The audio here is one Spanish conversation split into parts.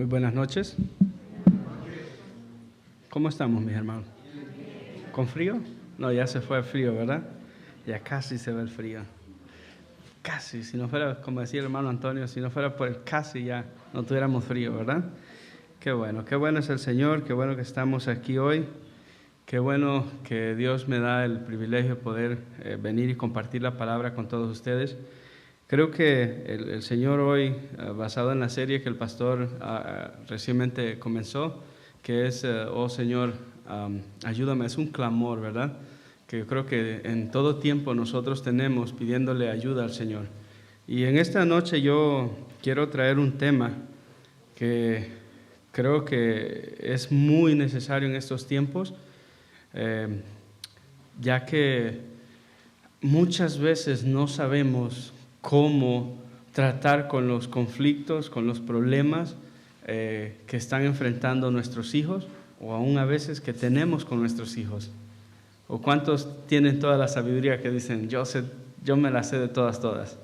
buenas noches. ¿Cómo estamos, mis hermanos? ¿Con frío? No, ya se fue el frío, ¿verdad? Ya casi se ve el frío. Casi, si no fuera, como decía el hermano Antonio, si no fuera por el casi ya no tuviéramos frío, ¿verdad? Qué bueno es el Señor, qué bueno que estamos aquí hoy. Qué bueno que Dios me da el privilegio de poder venir y compartir la palabra con todos ustedes. Creo que el Señor hoy, basado en la serie que el pastor recientemente comenzó, que es, oh Señor, ayúdame, es un clamor, ¿verdad? Que yo creo que en todo tiempo nosotros tenemos pidiéndole ayuda al Señor. Y en esta noche yo quiero traer un tema que creo que es muy necesario en estos tiempos, ya que muchas veces no sabemos cómo tratar con los conflictos, con los problemas que están enfrentando nuestros hijos, o aún a veces que tenemos con nuestros hijos. ¿O cuántos tienen toda la sabiduría que dicen, yo me la sé de todas?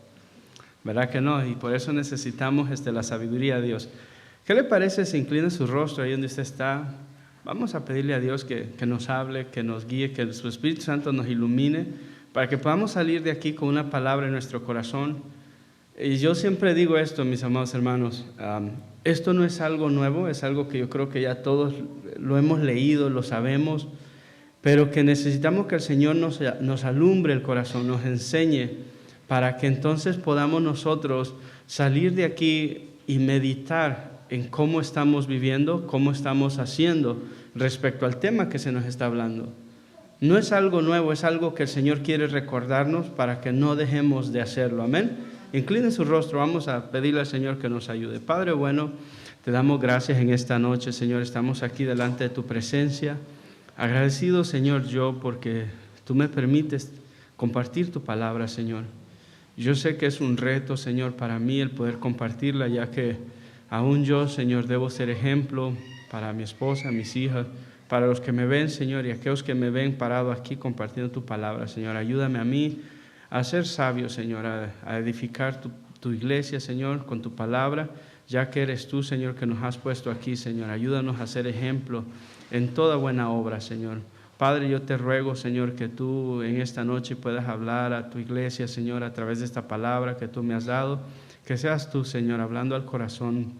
¿Verdad que no? Y por eso necesitamos la sabiduría de Dios. ¿Qué le parece si inclina su rostro ahí donde usted está? Vamos a pedirle a Dios que nos hable, que nos guíe, que su Espíritu Santo nos ilumine, para que podamos salir de aquí con una palabra en nuestro corazón. Y yo siempre digo esto, mis amados hermanos, esto no es algo nuevo, es algo que yo creo que ya todos lo hemos leído, lo sabemos, pero que necesitamos que el Señor nos alumbre el corazón, nos enseñe, para que entonces podamos nosotros salir de aquí y meditar en cómo estamos viviendo, cómo estamos haciendo respecto al tema que se nos está hablando. No es algo nuevo, es algo que el Señor quiere recordarnos para que no dejemos de hacerlo. Amén. Incline su rostro, vamos a pedirle al Señor que nos ayude. Padre bueno, te damos gracias en esta noche, Señor. Estamos aquí delante de tu presencia. Agradecido, Señor, yo porque tú me permites compartir tu palabra, Señor. Yo sé que es un reto, Señor, para mí el poder compartirla, ya que aún yo, Señor, debo ser ejemplo para mi esposa, mis hijas, para los que me ven, Señor, y aquellos que me ven parado aquí compartiendo tu palabra, Señor. Ayúdame a mí a ser sabio, Señor, a edificar tu iglesia, Señor, con tu palabra, ya que eres tú, Señor, que nos has puesto aquí, Señor. Ayúdanos a ser ejemplo en toda buena obra, Señor. Padre, yo te ruego, Señor, que tú en esta noche puedas hablar a tu iglesia, Señor, a través de esta palabra que tú me has dado. Que seas tú, Señor, hablando al corazón.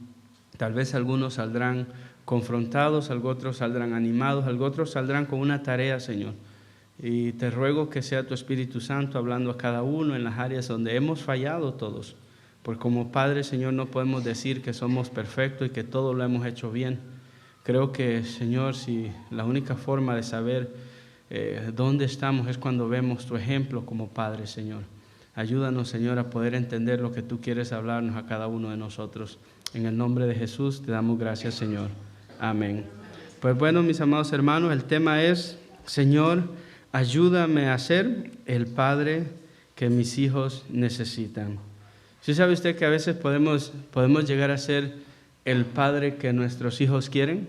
Tal vez algunos saldrán confrontados, otros saldrán animados, otros saldrán con una tarea, Señor. Y te ruego que sea tu Espíritu Santo hablando a cada uno en las áreas donde hemos fallado todos. Porque como Padre, Señor, no podemos decir que somos perfectos y que todo lo hemos hecho bien. Creo que, Señor, si la única forma de saber dónde estamos es cuando vemos tu ejemplo como Padre, Señor. Ayúdanos, Señor, a poder entender lo que tú quieres hablarnos a cada uno de nosotros. En el nombre de Jesús te damos gracias, Señor. Amén. Pues bueno, mis amados hermanos, el tema es, Señor, ayúdame a ser el Padre que mis hijos necesitan. ¿Sí sabe usted que a veces podemos llegar a ser el Padre que nuestros hijos quieren?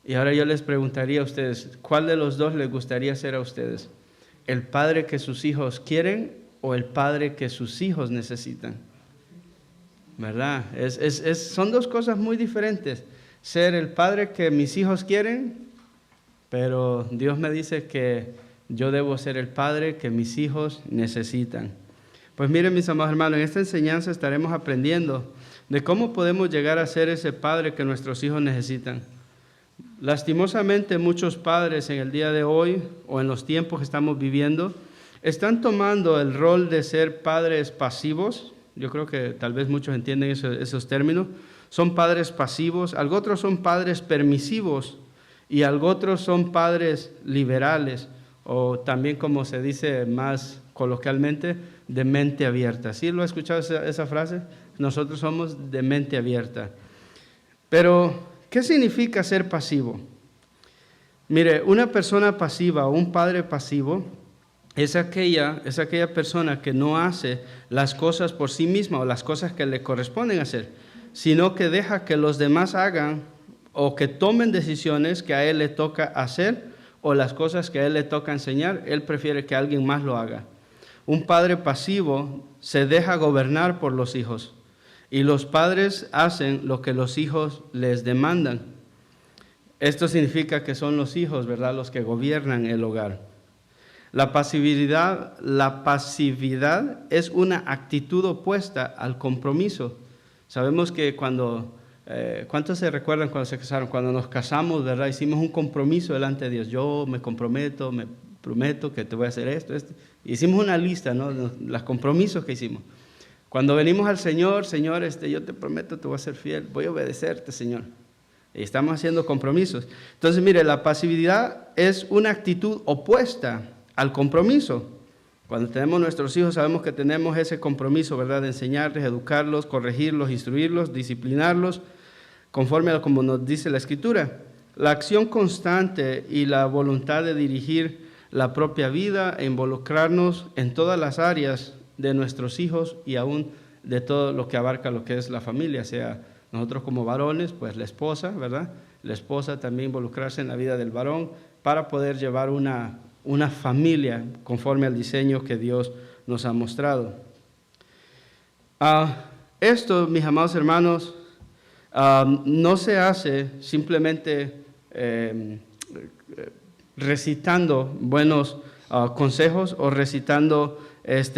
Y ahora yo les preguntaría a ustedes, ¿cuál de los dos les gustaría ser a ustedes? ¿El Padre que sus hijos quieren o el Padre que sus hijos necesitan? ¿Verdad? Son dos cosas muy diferentes. Ser el Padre que mis hijos quieren, pero Dios me dice que yo debo ser el Padre que mis hijos necesitan. Pues miren, mis amados hermanos, en esta enseñanza estaremos aprendiendo de cómo podemos llegar a ser ese Padre que nuestros hijos necesitan. Lastimosamente, muchos padres en el día de hoy o en los tiempos que estamos viviendo están tomando el rol de ser padres pasivos. Yo creo que tal vez muchos entienden esos términos. Son padres pasivos, algo otros son padres permisivos y algo otros son padres liberales, o también, como se dice más coloquialmente, de mente abierta. ¿Sí lo ha escuchado esa frase? Nosotros somos de mente abierta. Pero, ¿qué significa ser pasivo? Mire, una persona pasiva o un padre pasivo es aquella persona que no hace las cosas por sí misma o las cosas que le corresponden hacer, sino que deja que los demás hagan o que tomen decisiones que a él le toca hacer o las cosas que a él le toca enseñar. Él prefiere que alguien más lo haga. Un padre pasivo se deja gobernar por los hijos. y los padres hacen lo que los hijos les demandan. Esto significa que son los hijos, ¿verdad?, los que gobiernan el hogar. La pasividad es una actitud opuesta al compromiso. Sabemos que ¿cuántos se recuerdan cuando se casaron? Cuando nos casamos, ¿verdad?, hicimos un compromiso delante de Dios. Yo me comprometo, me prometo que te voy a hacer esto. Hicimos una lista, ¿no?, de los compromisos que hicimos. Cuando venimos al Señor, Señor, yo te prometo, te voy a ser fiel, voy a obedecerte, Señor. Y estamos haciendo compromisos. Entonces, mire, la pasividad es una actitud opuesta al compromiso. Cuando tenemos nuestros hijos, sabemos que tenemos ese compromiso, ¿verdad?, de enseñarles, educarlos, corregirlos, instruirlos, disciplinarlos, conforme a como nos dice la Escritura. La acción constante y la voluntad de dirigir la propia vida e involucrarnos en todas las áreas de nuestros hijos y aún de todo lo que abarca lo que es la familia, sea nosotros como varones, pues la esposa, ¿verdad? La esposa también involucrarse en la vida del varón para poder llevar una familia conforme al diseño que Dios nos ha mostrado. Esto, mis amados hermanos, no se hace simplemente recitando buenos consejos o recitando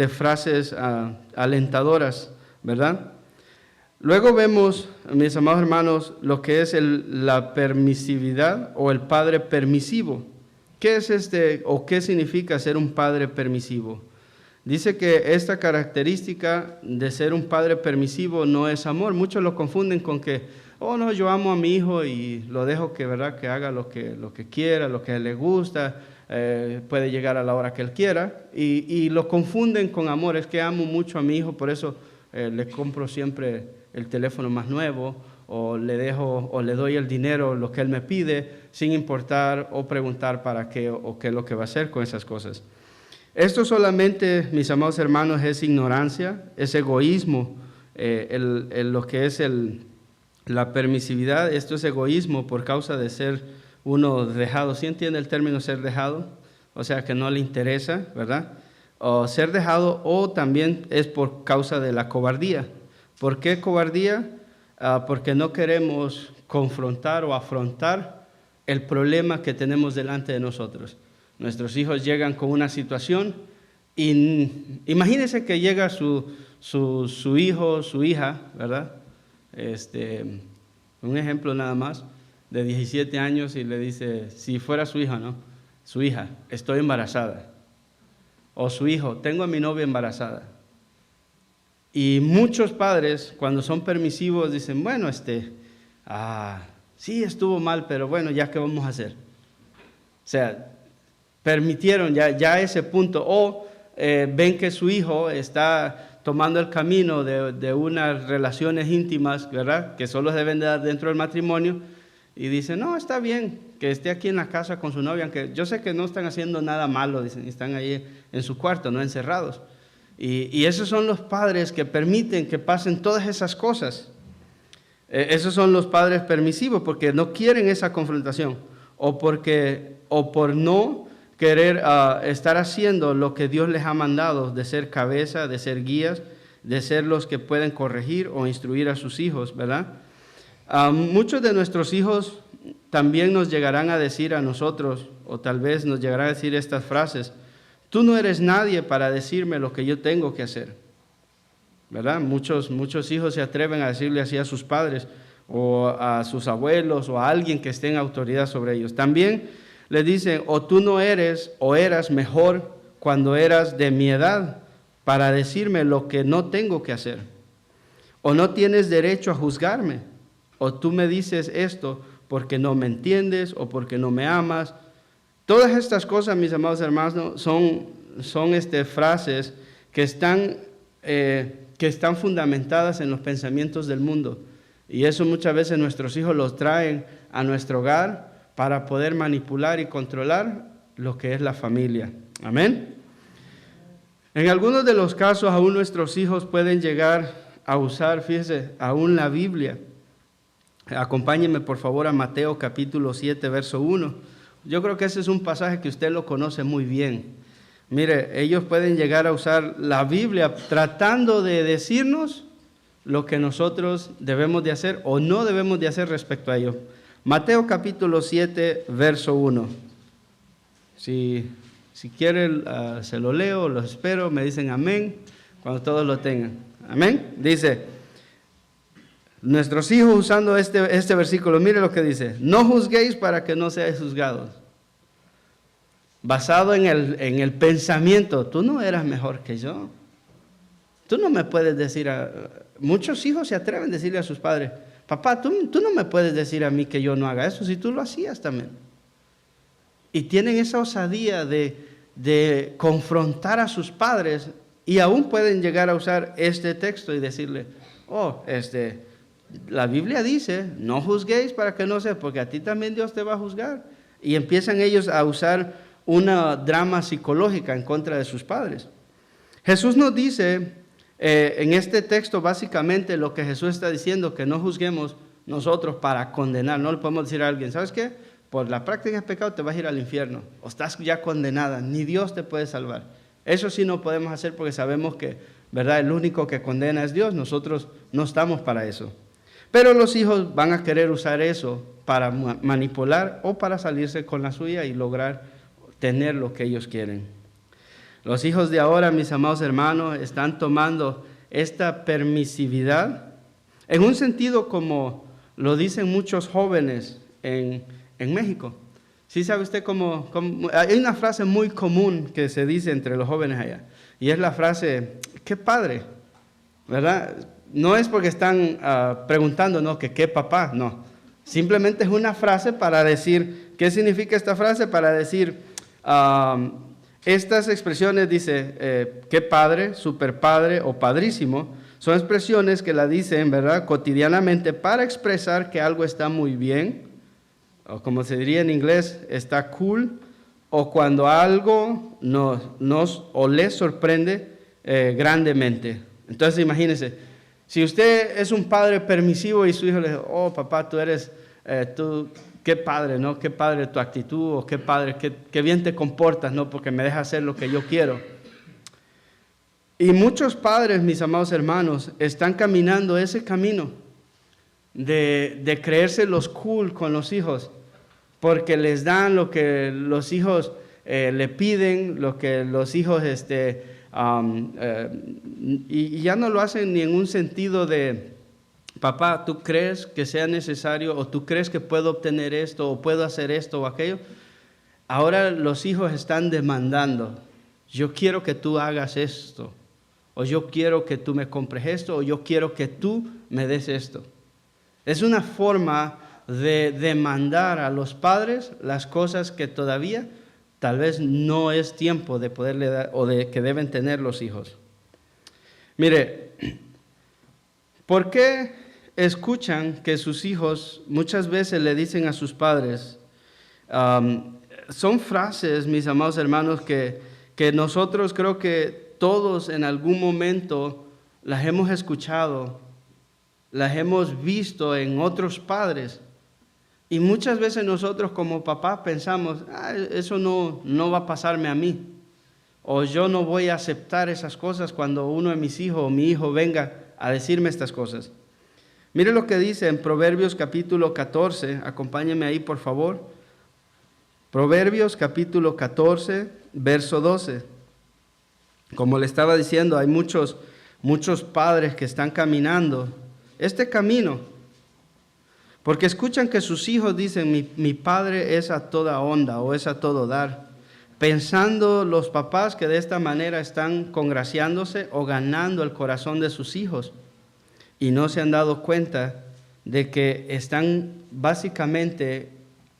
frases alentadoras, ¿verdad? Luego vemos, mis amados hermanos, lo que es la permisividad o el padre permisivo. ¿Qué es o qué significa ser un padre permisivo? Dice que esta característica de ser un padre permisivo no es amor. Muchos lo confunden con que, oh no, yo amo a mi hijo y lo dejo que, ¿verdad?, que haga lo que quiera, lo que le gusta, puede llegar a la hora que él quiera, y lo confunden con amor. Es que amo mucho a mi hijo, por eso le compro siempre el teléfono más nuevo, o le doy el dinero, lo que él me pide, sin importar o preguntar para qué o qué es lo que va a hacer con esas cosas. Esto solamente, mis amados hermanos, es ignorancia, es egoísmo. Lo que es la permisividad, esto es egoísmo por causa de ser uno dejado. ¿Sí entiende el término ser dejado? O sea, que no le interesa, ¿verdad? O ser dejado, o también es por causa de la cobardía. ¿Por qué cobardía? Porque no queremos confrontar o afrontar el problema que tenemos delante de nosotros. Nuestros hijos llegan con una situación y imagínense que llega su hijo, su hija, ¿verdad? Un ejemplo nada más, de 17 años, y le dice, si fuera su hija, ¿no? Su hija, estoy embarazada. O su hijo, tengo a mi novia embarazada. Y muchos padres, cuando son permisivos, dicen, bueno, sí estuvo mal, pero bueno, ¿ya qué vamos a hacer? O sea, permitieron ya ese punto, o ven que su hijo está tomando el camino de unas relaciones íntimas, ¿verdad?, que solo deben de dar dentro del matrimonio, y dicen, no, está bien que esté aquí en la casa con su novia, aunque yo sé que no están haciendo nada malo, dicen, están ahí en su cuarto, no encerrados. Y esos son los padres que permiten que pasen todas esas cosas. Esos son los padres permisivos, porque no quieren esa confrontación, o por no querer estar haciendo lo que Dios les ha mandado, de ser cabeza, de ser guías, de ser los que pueden corregir o instruir a sus hijos, ¿verdad? Muchos de nuestros hijos también nos llegarán a decir a nosotros, o tal vez nos llegarán a decir estas frases, tú no eres nadie para decirme lo que yo tengo que hacer, ¿verdad? Muchos hijos se atreven a decirle así a sus padres, o a sus abuelos, o a alguien que esté en autoridad sobre ellos. También le dicen, o tú no eres o eras mejor cuando eras de mi edad para decirme lo que no tengo que hacer. O no tienes derecho a juzgarme. O tú me dices esto porque no me entiendes o porque no me amas. Todas estas cosas, mis amados hermanos, son frases que están fundamentadas en los pensamientos del mundo. Y eso muchas veces nuestros hijos los traen a nuestro hogar para poder manipular y controlar lo que es la familia. Amén. En algunos de los casos, aún nuestros hijos pueden llegar a usar, fíjese, aún la Biblia. Acompáñenme por favor a Mateo capítulo 7, verso 1. Yo creo que ese es un pasaje que usted lo conoce muy bien. Mire, ellos pueden llegar a usar la Biblia tratando de decirnos lo que nosotros debemos de hacer o no debemos de hacer respecto a ello. Mateo capítulo 7, verso 1. Si quieren, se lo leo, lo espero, me dicen amén cuando todos lo tengan. Amén. Dice, nuestros hijos usando este versículo, mire lo que dice: no juzguéis para que no seáis juzgados. Basado en el pensamiento, tú no eras mejor que yo. Tú no me puedes decir, muchos hijos se atreven a decirle a sus padres, papá, tú no me puedes decir a mí que yo no haga eso, si tú lo hacías también. Y tienen esa osadía de confrontar a sus padres, y aún pueden llegar a usar este texto y decirle, la Biblia dice, no juzguéis para que no sea, porque a ti también Dios te va a juzgar. Y empiezan ellos a usar una drama psicológica en contra de sus padres. Jesús nos dice, en este texto básicamente lo que Jesús está diciendo, que no juzguemos nosotros para condenar. No le podemos decir a alguien, ¿sabes qué? Por la práctica de pecado te vas a ir al infierno, o estás ya condenada, ni Dios te puede salvar. Eso sí no podemos hacer porque sabemos que, ¿verdad?, el único que condena es Dios. Nosotros no estamos para eso. Pero los hijos van a querer usar eso para manipular o para salirse con la suya y lograr tener lo que ellos quieren. Los hijos de ahora, mis amados hermanos, están tomando esta permisividad en un sentido como lo dicen muchos jóvenes en México. ¿Sí sabe usted cómo? Hay una frase muy común que se dice entre los jóvenes allá, y es la frase, qué padre, ¿verdad? No es porque están preguntando, no, que qué papá, no. Simplemente es una frase para decir, ¿qué significa esta frase? Para decir, estas expresiones dice, qué padre, super padre o padrísimo, son expresiones que la dicen, ¿verdad?, cotidianamente para expresar que algo está muy bien, o como se diría en inglés, está cool, o cuando algo nos o les sorprende grandemente. Entonces imagínense, si usted es un padre permisivo y su hijo le dice, oh papá, qué padre, ¿no? Qué padre tu actitud, o qué padre, qué bien te comportas, ¿no? Porque me dejas hacer lo que yo quiero. Y muchos padres, mis amados hermanos, están caminando ese camino de creerse los cool con los hijos, porque les dan lo que los hijos le piden, lo que los hijos y ya no lo hacen ni en un sentido de, papá, ¿tú crees que sea necesario, o tú crees que puedo obtener esto, o puedo hacer esto o aquello? Ahora los hijos están demandando, yo quiero que tú hagas esto, o yo quiero que tú me compres esto, o yo quiero que tú me des esto. Es una forma de demandar a los padres las cosas que todavía tal vez no es tiempo de poderle dar, o de que deben tener los hijos. Mire, ¿por qué escuchan que sus hijos muchas veces le dicen a sus padres? Son frases, mis amados hermanos, que nosotros creo que todos en algún momento las hemos escuchado, las hemos visto en otros padres. Y muchas veces nosotros como papás pensamos, eso no va a pasarme a mí, o yo no voy a aceptar esas cosas cuando uno de mis hijos o mi hijo venga a decirme estas cosas. Mire lo que dice en Proverbios capítulo 14, acompáñenme ahí por favor. Proverbios capítulo 14, verso 12. Como le estaba diciendo, hay muchos padres que están caminando este camino, porque escuchan que sus hijos dicen, mi padre es a toda onda o es a todo dar, pensando los papás que de esta manera están congraciándose o ganando el corazón de sus hijos, y no se han dado cuenta de que están básicamente,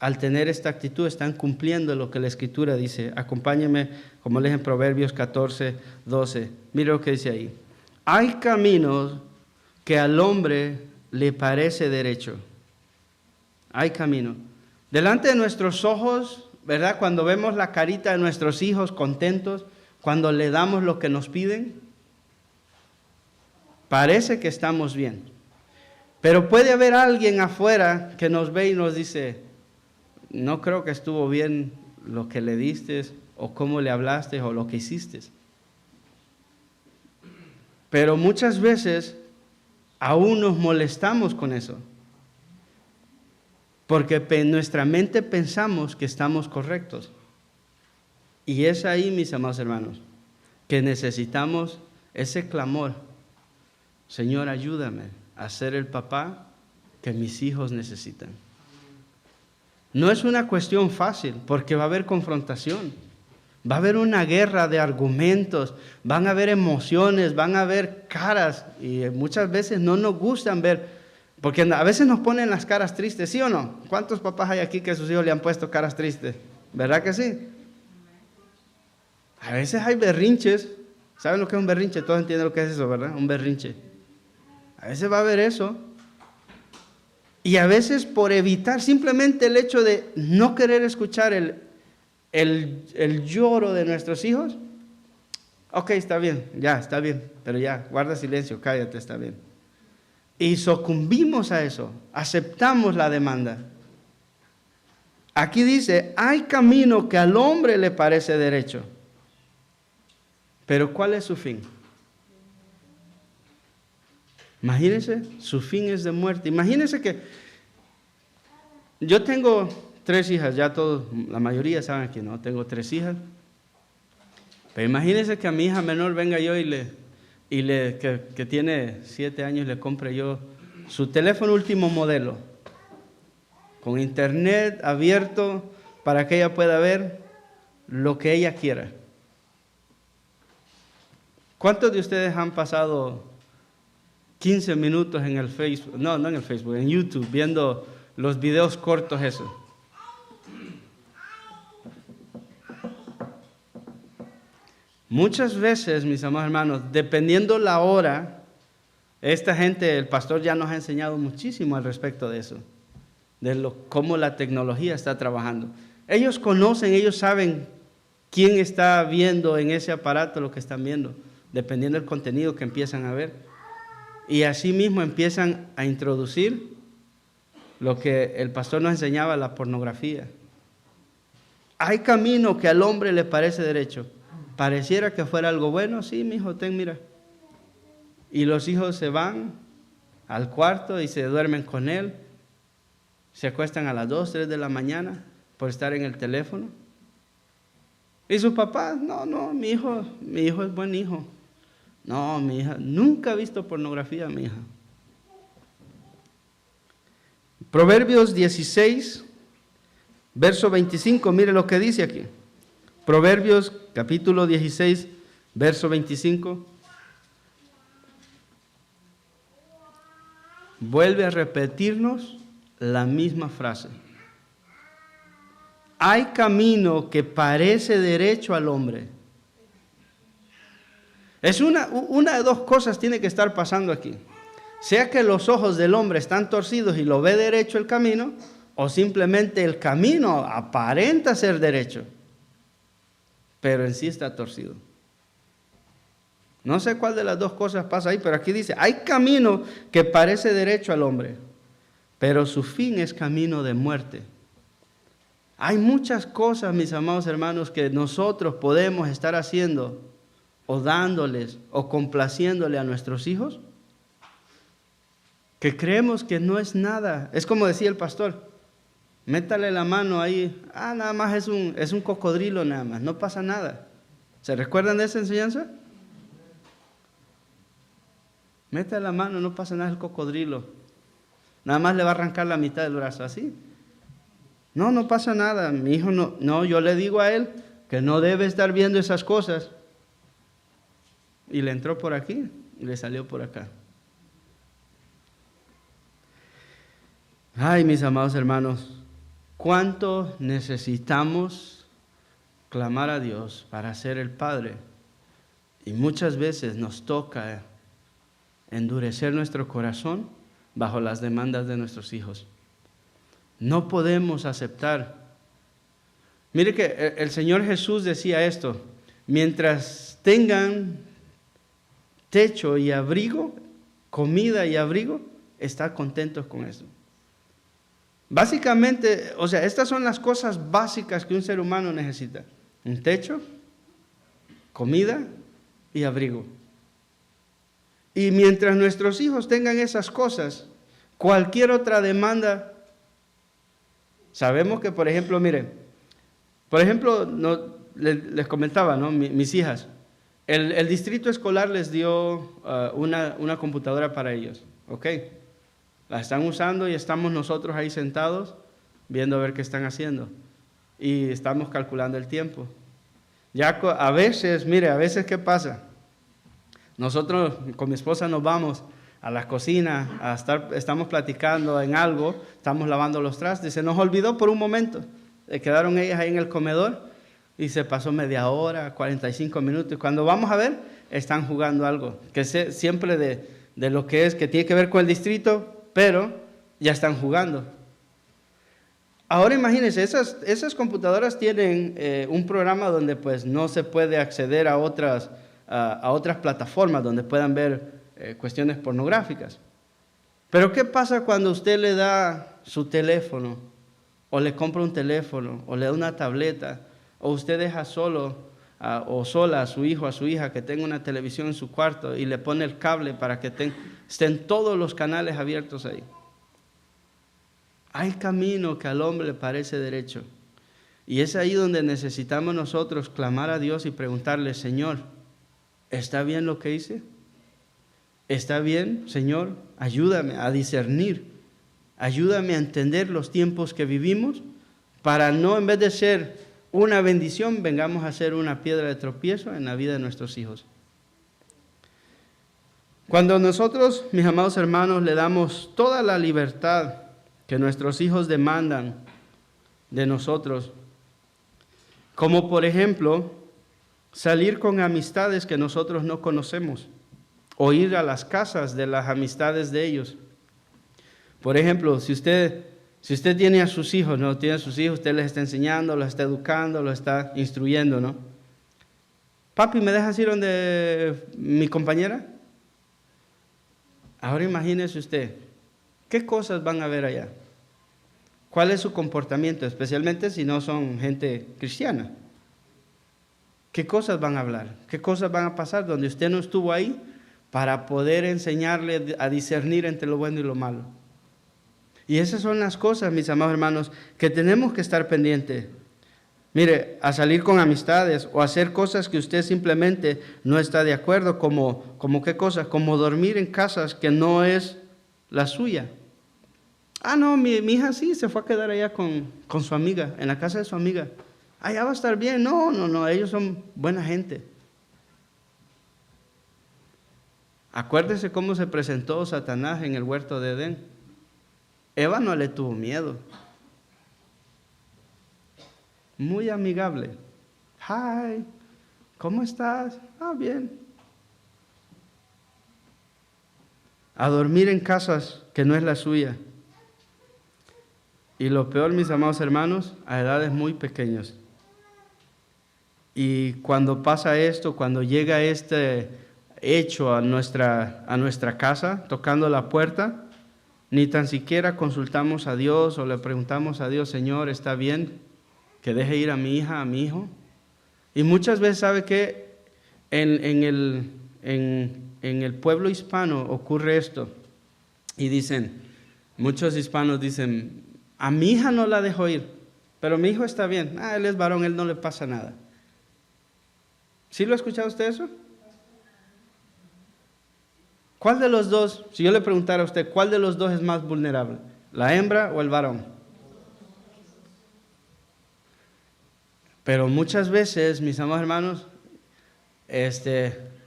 al tener esta actitud, están cumpliendo lo que la Escritura dice. Acompáñenme, como les en Proverbios 14, 12. Mire lo que dice ahí. Hay caminos que al hombre le parece derecho. Hay camino. Delante de nuestros ojos, ¿verdad? Cuando vemos la carita de nuestros hijos contentos, cuando le damos lo que nos piden, parece que estamos bien. Pero puede haber alguien afuera que nos ve y nos dice, no creo que estuvo bien lo que le diste, o cómo le hablaste, o lo que hiciste. Pero muchas veces aún nos molestamos con eso. Porque en nuestra mente pensamos que estamos correctos. Y es ahí, mis amados hermanos, que necesitamos ese clamor. Señor, ayúdame a ser el papá que mis hijos necesitan. No es una cuestión fácil, porque va a haber confrontación. Va a haber una guerra de argumentos, van a haber emociones, van a haber caras. Y muchas veces no nos gustan ver, porque a veces nos ponen las caras tristes, ¿sí o no? ¿Cuántos papás hay aquí que a sus hijos le han puesto caras tristes? ¿Verdad que sí? A veces hay berrinches. ¿Saben lo que es un berrinche? Todos entienden lo que es eso, ¿verdad? Un berrinche. A veces va a haber eso. Y a veces por evitar simplemente el hecho de no querer escuchar el lloro de nuestros hijos. Ok, está bien, ya, está bien, pero ya, guarda silencio, cállate, está bien. Y sucumbimos a eso, aceptamos la demanda. Aquí dice, hay camino que al hombre le parece derecho, pero ¿cuál es su fin? Imagínense, su fin es de muerte. Imagínense que yo tengo 3 hijas, ya todos, la mayoría saben que no, tengo 3 hijas. Pero imagínense que a mi hija menor venga yo que tiene 7 años, le compre yo su teléfono último modelo, con internet abierto para que ella pueda ver lo que ella quiera. ¿Cuántos de ustedes han pasado 15 minutos en el Facebook, no en el Facebook, en YouTube, viendo los videos cortos esos? Muchas veces, mis amados hermanos, dependiendo la hora, esta gente, el pastor ya nos ha enseñado muchísimo al respecto de eso, de cómo la tecnología está trabajando. Ellos conocen, ellos saben quién está viendo en ese aparato lo que están viendo, dependiendo del contenido que empiezan a ver. Y así mismo empiezan a introducir lo que el pastor nos enseñaba, la pornografía. Hay camino que al hombre le parece derecho. Pareciera que fuera algo bueno, sí, mijo, mira. Y los hijos se van al cuarto y se duermen con él. Se acuestan a las 2, 3 de la mañana por estar en el teléfono. Y sus papás, no, mi hijo es buen hijo. No, mi hija, nunca ha visto pornografía, mi hija. Proverbios 16, verso 25, mire lo que dice aquí. Proverbios capítulo 16, verso 25. Vuelve a repetirnos la misma frase. Hay camino que parece derecho al hombre. Es una de dos cosas tiene que estar pasando aquí. Sea que los ojos del hombre están torcidos y lo ve derecho el camino, o simplemente el camino aparenta ser derecho, pero en sí está torcido. No sé cuál de las dos cosas pasa ahí, pero aquí dice, hay camino que parece derecho al hombre, pero su fin es camino de muerte. Hay muchas cosas, mis amados hermanos, que nosotros podemos estar haciendo o dándoles o complaciéndole a nuestros hijos, que creemos que no es nada. Es como decía el pastor, métale la mano ahí, nada más es un cocodrilo nada más, no pasa nada. ¿Se recuerdan de esa enseñanza? Métale la mano, no pasa nada, es el cocodrilo. Nada más le va a arrancar la mitad del brazo, así. No pasa nada, mi hijo no, yo le digo a él que no debe estar viendo esas cosas. Y le entró por aquí y le salió por acá. Ay, mis amados hermanos, ¿cuánto necesitamos clamar a Dios para ser el Padre? Y muchas veces nos toca endurecer nuestro corazón bajo las demandas de nuestros hijos. No podemos aceptar. Mire que el Señor Jesús decía esto: mientras tengan techo y abrigo, comida y abrigo, está contentos con eso. Básicamente, estas son las cosas básicas que un ser humano necesita: un techo, comida y abrigo. Y mientras nuestros hijos tengan esas cosas, cualquier otra demanda, sabemos que, por ejemplo, miren, les comentaba, ¿no? Mis hijas, el distrito escolar les dio una computadora para ellos, ¿ok? La están usando y estamos nosotros ahí sentados viendo a ver qué están haciendo. Y estamos calculando el tiempo. Ya a veces, mire, a veces ¿qué pasa? Nosotros con mi esposa nos vamos a la cocina, estamos platicando en algo, estamos lavando los trastes, se nos olvidó por un momento, quedaron ellas ahí en el comedor y se pasó media hora, 45 minutos, y cuando vamos a ver, están jugando algo, que siempre de lo que tiene que ver con el distrito, pero ya están jugando. Ahora imagínense, esas computadoras tienen un programa donde pues no se puede acceder a otras plataformas donde puedan ver cuestiones pornográficas. Pero ¿qué pasa cuando usted le da su teléfono, o le compra un teléfono, o le da una tableta, o usted deja solo o sola a su hijo, a su hija que tenga una televisión en su cuarto y le pone el cable para que estén todos los canales abiertos ahí? Hay camino que al hombre le parece derecho. Y es ahí donde necesitamos nosotros clamar a Dios y preguntarle: Señor, ¿está bien lo que hice? ¿Está bien, Señor? Ayúdame a discernir. Ayúdame a entender los tiempos que vivimos para no, en vez de ser una bendición, vengamos a ser una piedra de tropiezo en la vida de nuestros hijos. Cuando nosotros, mis amados hermanos, le damos toda la libertad que nuestros hijos demandan de nosotros, como por ejemplo salir con amistades que nosotros no conocemos o ir a las casas de las amistades de ellos. Por ejemplo, si usted tiene a sus hijos, ¿no? Tiene a sus hijos, usted les está enseñando, los está educando, los está instruyendo, ¿no? Papi, ¿me dejas ir donde mi compañera? Ahora imagínese usted, ¿qué cosas van a ver allá? ¿Cuál es su comportamiento? Especialmente si no son gente cristiana. ¿Qué cosas van a hablar? ¿Qué cosas van a pasar donde usted no estuvo ahí para poder enseñarle a discernir entre lo bueno y lo malo? Y esas son las cosas, mis amados hermanos, que tenemos que estar pendientes. Mire, a salir con amistades o hacer cosas que usted simplemente no está de acuerdo, como ¿qué cosas? Como dormir en casas que no es la suya. Ah, no, mi hija sí se fue a quedar allá con su amiga, en la casa de su amiga. Allá va a estar bien. No, ellos son buena gente. Acuérdese cómo se presentó Satanás en el huerto de Edén. Eva no le tuvo miedo. Muy amigable. Hi, ¿cómo estás? Ah, bien. A dormir en casas que no es la suya. Y lo peor, mis amados hermanos, a edades muy pequeñas. Y cuando pasa esto, cuando llega este hecho a nuestra casa, tocando la puerta, ni tan siquiera consultamos a Dios o le preguntamos a Dios: Señor, ¿está bien que deje ir a mi hija, a mi hijo? Y muchas veces, ¿sabe qué? En el pueblo hispano ocurre esto. Y muchos hispanos dicen: a mi hija no la dejo ir, pero mi hijo está bien. Él es varón, él no le pasa nada. ¿Sí lo ha escuchado usted eso? ¿Cuál de los dos, si yo le preguntara a usted, cuál de los dos es más vulnerable? ¿La hembra o el varón? Pero muchas veces, mis amados hermanos,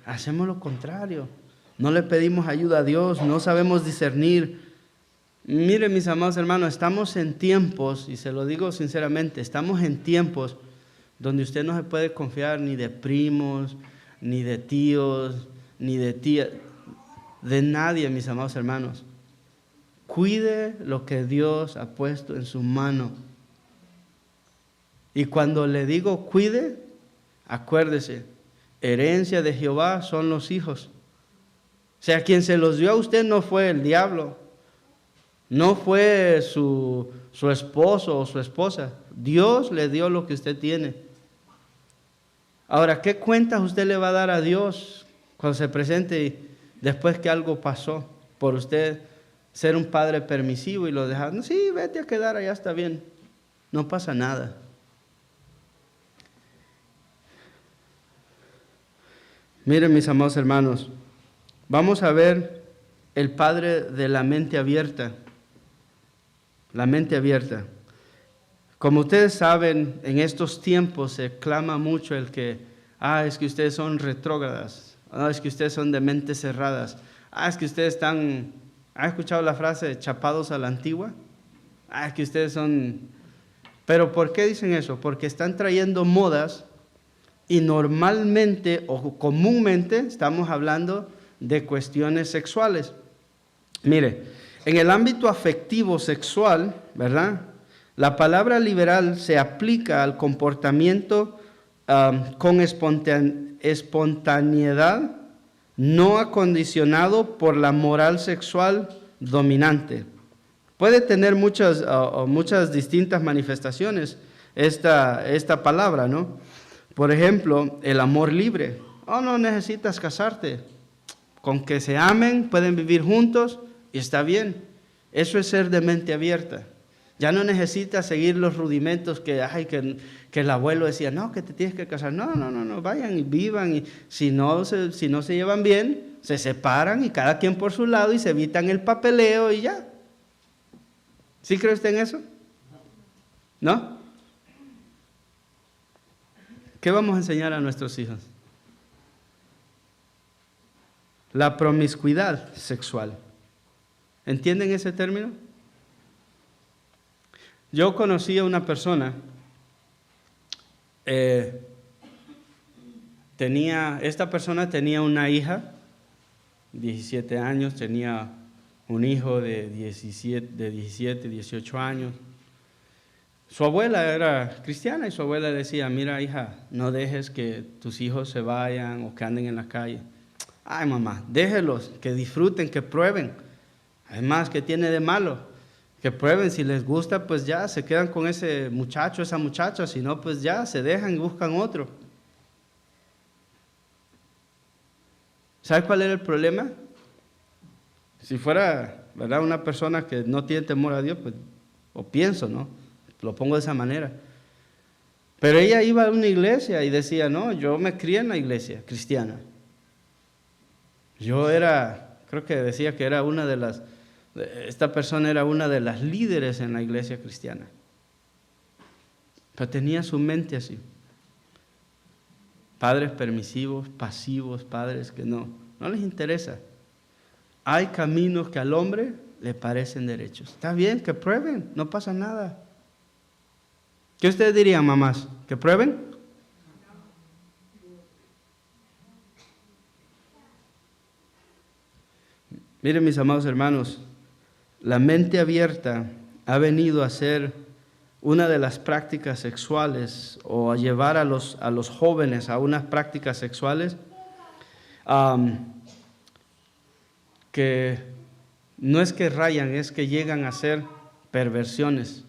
hacemos lo contrario. No le pedimos ayuda a Dios, no sabemos discernir. Miren, mis amados hermanos, estamos en tiempos, y se lo digo sinceramente, estamos en tiempos donde usted no se puede confiar ni de primos, ni de tíos, ni de tías, de nadie, mis amados hermanos. Cuide lo que Dios ha puesto en su mano. Y cuando le digo cuide, acuérdese, herencia de Jehová son los hijos. O sea, quien se los dio a usted no fue el diablo, no fue su esposo o su esposa. Dios le dio lo que usted tiene. Ahora, ¿qué cuentas usted le va a dar a Dios cuando se presente después que algo pasó, por usted ser un padre permisivo y lo dejar, no, sí, vete a quedar allá, está bien, no pasa nada. Miren, mis amados hermanos, vamos a ver el padre de la mente abierta. La mente abierta. Como ustedes saben, en estos tiempos se clama mucho el que, es que ustedes son retrógradas, es que ustedes son de mentes cerradas, es que ustedes están, ¿ha escuchado la frase chapados a la antigua? Es que ustedes son... Pero ¿por qué dicen eso? Porque están trayendo modas y normalmente o comúnmente estamos hablando de cuestiones sexuales. Mire, en el ámbito afectivo sexual, ¿verdad? La palabra liberal se aplica al comportamiento con espontaneidad, no acondicionado por la moral sexual dominante. Puede tener muchas distintas manifestaciones esta palabra, ¿no? Por ejemplo, el amor libre. No necesitas casarte. Con que se amen, pueden vivir juntos y está bien. Eso es ser de mente abierta. Ya no necesitas seguir los rudimentos que el abuelo decía, no, que te tienes que casar. No, vayan y vivan. Y si no se llevan bien, se separan y cada quien por su lado y se evitan el papeleo y ya. ¿Sí cree usted en eso? ¿No? ¿Qué vamos a enseñar a nuestros hijos? La promiscuidad sexual. ¿Entienden ese término? Yo conocí a una persona, esta persona tenía una hija, 17 años, tenía un hijo de 17, 18 años. Su abuela era cristiana y su abuela decía, mira hija, no dejes que tus hijos se vayan o que anden en la calle. Ay mamá, déjelos, que disfruten, que prueben. Además, ¿qué tiene de malo? Que prueben, si les gusta, pues ya se quedan con ese muchacho, esa muchacha, si no, pues ya se dejan y buscan otro. ¿Sabe cuál era el problema? Si fuera, ¿verdad?, una persona que no tiene temor a Dios, pues, o pienso, ¿no? Lo pongo de esa manera. Pero ella iba a una iglesia y decía, no, yo me crié en la iglesia cristiana. Creo que decía que era esta persona era una de las líderes en la iglesia cristiana. Pero tenía su mente así. Padres permisivos, pasivos, padres que no les interesa. Hay caminos que al hombre le parecen derechos. Está bien, que prueben, no pasa nada. ¿Qué ustedes dirían, mamás? ¿Que prueben? Miren, mis amados hermanos, la mente abierta ha venido a ser una de las prácticas sexuales o a llevar a los jóvenes a unas prácticas sexuales que no es que rayan, es que llegan a ser perversiones,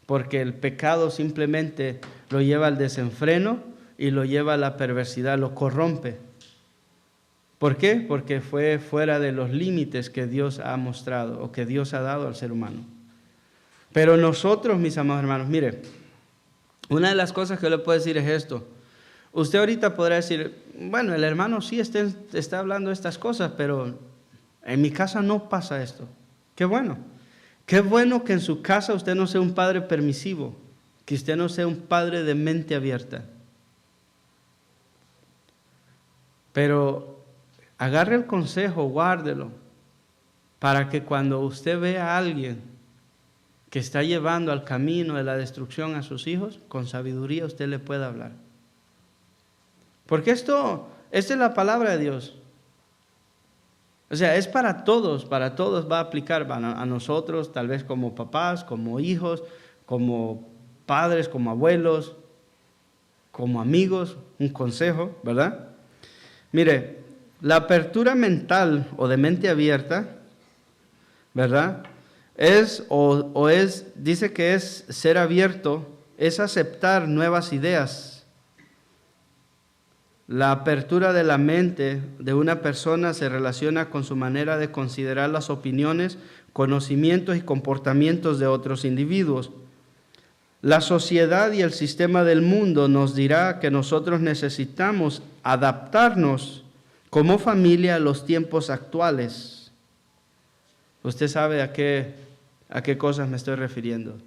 porque el pecado simplemente lo lleva al desenfreno y lo lleva a la perversidad, lo corrompe. ¿Por qué? Porque fue fuera de los límites que Dios ha mostrado o que Dios ha dado al ser humano. Pero nosotros, mis amados hermanos, mire, una de las cosas que le puedo decir es esto. Usted ahorita podrá decir, bueno, el hermano sí está hablando de estas cosas, pero en mi casa no pasa esto. Qué bueno. Qué bueno que en su casa usted no sea un padre permisivo, que usted no sea un padre de mente abierta. Pero agarre el consejo, guárdelo, para que cuando usted vea a alguien que está llevando al camino de la destrucción a sus hijos, con sabiduría usted le pueda hablar. Porque esta es la palabra de Dios. O sea, es para todos va a aplicar, a nosotros, tal vez como papás, como hijos, como padres, como abuelos, como amigos, un consejo, ¿verdad? Mire, la apertura mental o de mente abierta, ¿verdad? Dice que es ser abierto, es aceptar nuevas ideas. La apertura de la mente de una persona se relaciona con su manera de considerar las opiniones, conocimientos y comportamientos de otros individuos. La sociedad y el sistema del mundo nos dirá que nosotros necesitamos adaptarnos como familia a los tiempos actuales. Usted sabe a qué cosas me estoy refiriendo.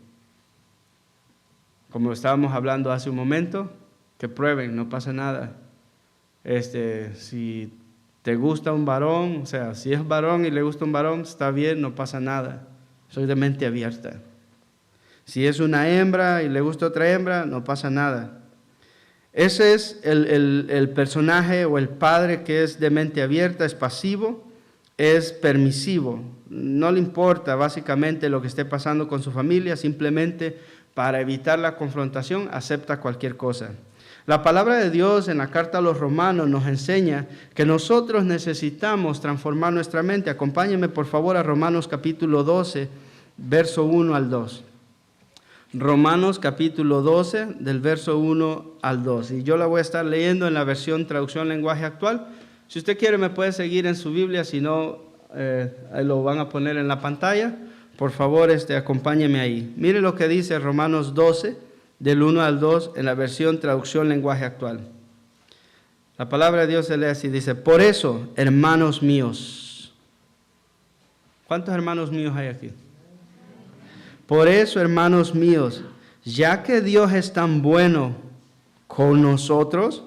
Como estábamos hablando hace un momento, que prueben, no pasa nada. Si te gusta un varón, o sea, si es varón y le gusta un varón, está bien, no pasa nada. Soy de mente abierta. Si es una hembra y le gusta otra hembra, no pasa nada. Ese es el personaje o el padre que es de mente abierta, es pasivo, es permisivo. No le importa básicamente lo que esté pasando con su familia, simplemente para evitar la confrontación acepta cualquier cosa. La palabra de Dios en la carta a los Romanos nos enseña que nosotros necesitamos transformar nuestra mente. Acompáñenme por favor a Romanos capítulo 12, verso 1 al 2. Romanos capítulo 12, del verso 1 al 2. Y yo la voy a estar leyendo en la versión traducción lenguaje actual. Si usted quiere me puede seguir en su Biblia, si no, ahí lo van a poner en la pantalla. Por favor, acompáñeme ahí. Mire lo que dice Romanos 12, del 1 al 2, en la versión traducción lenguaje actual. La palabra de Dios se lee así, dice: por eso, hermanos míos. ¿Cuántos hermanos míos hay aquí? Por eso, hermanos míos, ya que Dios es tan bueno con nosotros,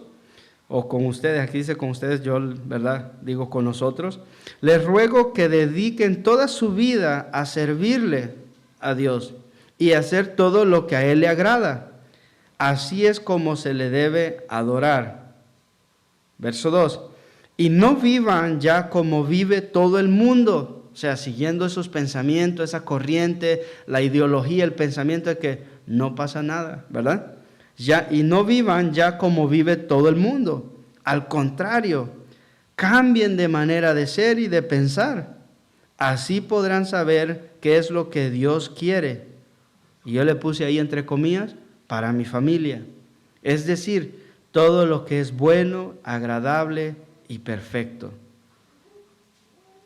o con ustedes, aquí dice con ustedes, yo, ¿verdad? Digo con nosotros, les ruego que dediquen toda su vida a servirle a Dios y hacer todo lo que a Él le agrada. Así es como se le debe adorar. Verso 2. Y no vivan ya como vive todo el mundo. O sea, siguiendo esos pensamientos, esa corriente, la ideología, el pensamiento de que no pasa nada, ¿verdad? Y no vivan ya como vive todo el mundo. Al contrario, cambien de manera de ser y de pensar. Así podrán saber qué es lo que Dios quiere. Y yo le puse ahí entre comillas, para mi familia. Es decir, todo lo que es bueno, agradable y perfecto.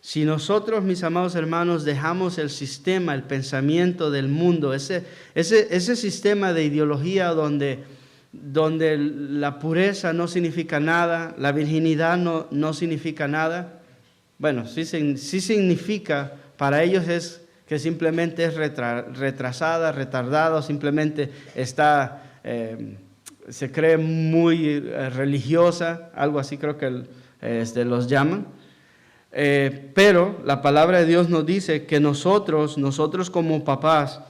Si nosotros, mis amados hermanos, dejamos el sistema, el pensamiento del mundo, ese sistema de ideología donde la pureza no significa nada, la virginidad no significa nada, bueno, sí significa, para ellos es que simplemente es retrasada, retardada, simplemente se cree muy religiosa, algo así creo que los llaman. Pero la palabra de Dios nos dice que nosotros como papás,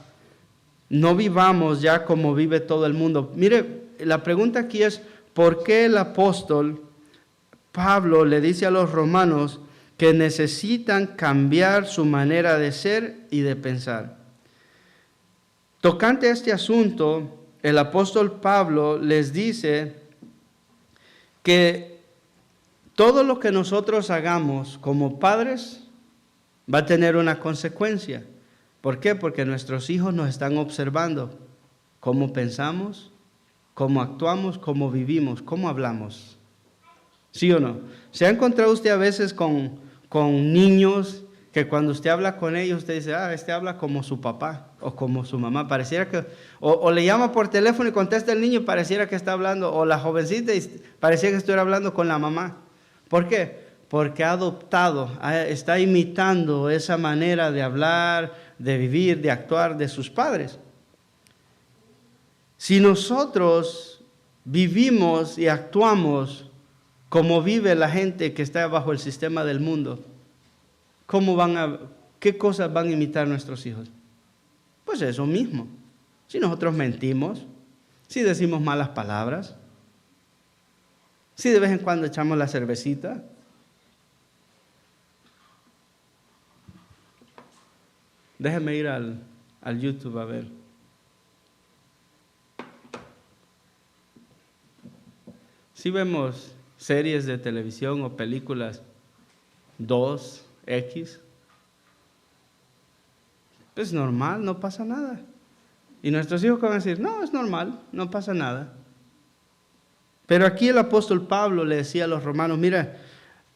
no vivamos ya como vive todo el mundo. Mire, la pregunta aquí es, ¿por qué el apóstol Pablo le dice a los romanos que necesitan cambiar su manera de ser y de pensar? Tocante a este asunto, el apóstol Pablo les dice que todo lo que nosotros hagamos como padres va a tener una consecuencia. ¿Por qué? Porque nuestros hijos nos están observando cómo pensamos, cómo actuamos, cómo vivimos, cómo hablamos. ¿Sí o no? ¿Se ha encontrado usted a veces con niños que cuando usted habla con ellos, usted dice, habla como su papá o como su mamá? Pareciera que, o le llama por teléfono y contesta el niño y pareciera que está hablando, o la jovencita y parecía que estuviera hablando con la mamá. ¿Por qué? Porque ha adoptado, está imitando esa manera de hablar, de vivir, de actuar de sus padres. Si nosotros vivimos y actuamos como vive la gente que está bajo el sistema del mundo, ¿qué cosas van a imitar nuestros hijos? Pues eso mismo. Si nosotros mentimos, si decimos malas palabras, si de vez en cuando echamos la cervecita, déjeme ir al YouTube a ver. Si vemos series de televisión o películas 2X, es normal, no pasa nada. Y nuestros hijos van a decir, no, es normal, no pasa nada. Pero aquí el apóstol Pablo le decía a los romanos, mira,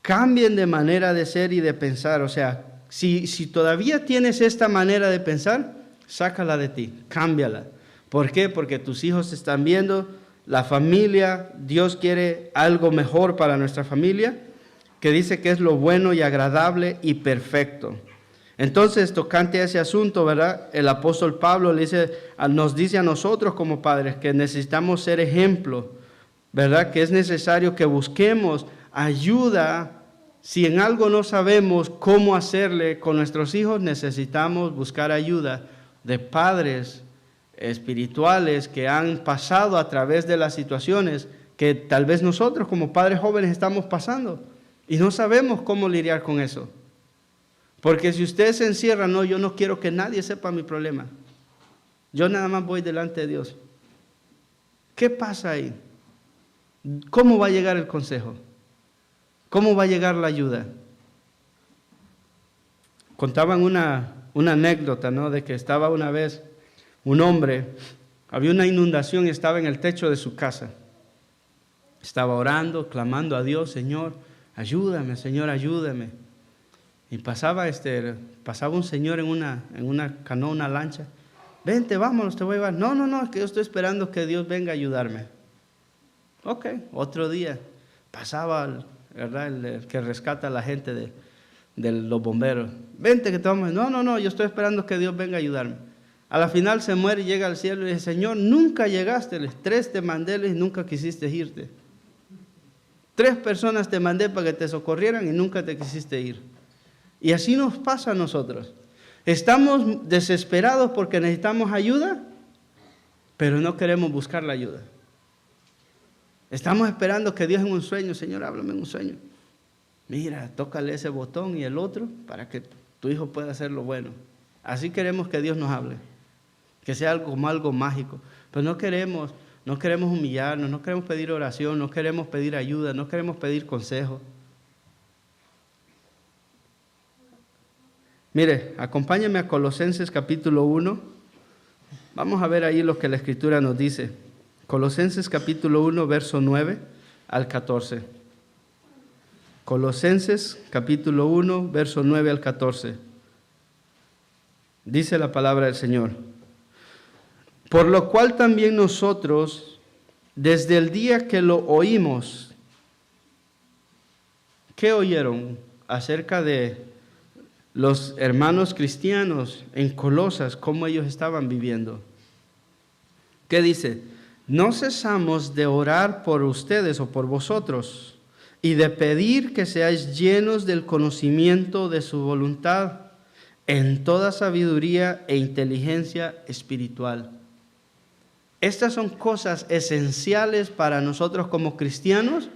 cambien de manera de ser y de pensar. O sea, si todavía tienes esta manera de pensar, sácala de ti, cámbiala. ¿Por qué? Porque tus hijos te están viendo, la familia, Dios quiere algo mejor para nuestra familia, que dice que es lo bueno y agradable y perfecto. Entonces, tocante a ese asunto, ¿verdad? El apóstol Pablo nos dice a nosotros como padres que necesitamos ser ejemplo, ¿verdad? Que es necesario que busquemos ayuda. Si en algo no sabemos cómo hacerle con nuestros hijos, necesitamos buscar ayuda de padres espirituales que han pasado a través de las situaciones que tal vez nosotros como padres jóvenes estamos pasando y no sabemos cómo lidiar con eso. Porque si usted se encierra, no, yo no quiero que nadie sepa mi problema. Yo nada más voy delante de Dios. ¿Qué pasa ahí? ¿Cómo va a llegar el consejo? ¿Cómo va a llegar la ayuda? Contaban una anécdota, ¿no? De que estaba una vez un hombre, había una inundación y estaba en el techo de su casa. Estaba orando, clamando a Dios, Señor, ayúdame, Señor, ayúdame. Y pasaba un señor en una canoa, una lancha. Vente, vámonos, te voy a llevar. No, es que yo estoy esperando que Dios venga a ayudarme. Ok, otro día. Pasaba, ¿verdad? El que rescata a la gente de los bomberos. Vente, que te vamos. No, yo estoy esperando que Dios venga a ayudarme. A la final se muere y llega al cielo y dice, Señor, nunca llegaste. 3 te mandé y nunca quisiste irte. 3 personas te mandé para que te socorrieran y nunca te quisiste ir. Y así nos pasa a nosotros. Estamos desesperados porque necesitamos ayuda, pero no queremos buscar la ayuda. Estamos esperando que Dios en un sueño, Señor, háblame en un sueño. Mira, tócale ese botón y el otro para que tu hijo pueda hacer lo bueno. Así queremos que Dios nos hable, que sea como algo mágico. Pero no queremos humillarnos, no queremos pedir oración, no queremos pedir ayuda, no queremos pedir consejo. Mire, acompáñame a Colosenses capítulo 1. Vamos a ver ahí lo que la Escritura nos dice. Colosenses capítulo 1, verso 9 al 14. Colosenses capítulo 1, verso 9 al 14. Dice la palabra del Señor. Por lo cual también nosotros, desde el día que lo oímos, ¿qué oyeron acerca de los hermanos cristianos en Colosas, cómo ellos estaban viviendo? ¿Qué dice? No cesamos de orar por ustedes o por vosotros y de pedir que seáis llenos del conocimiento de su voluntad en toda sabiduría e inteligencia espiritual. Estas son cosas esenciales para nosotros como cristianos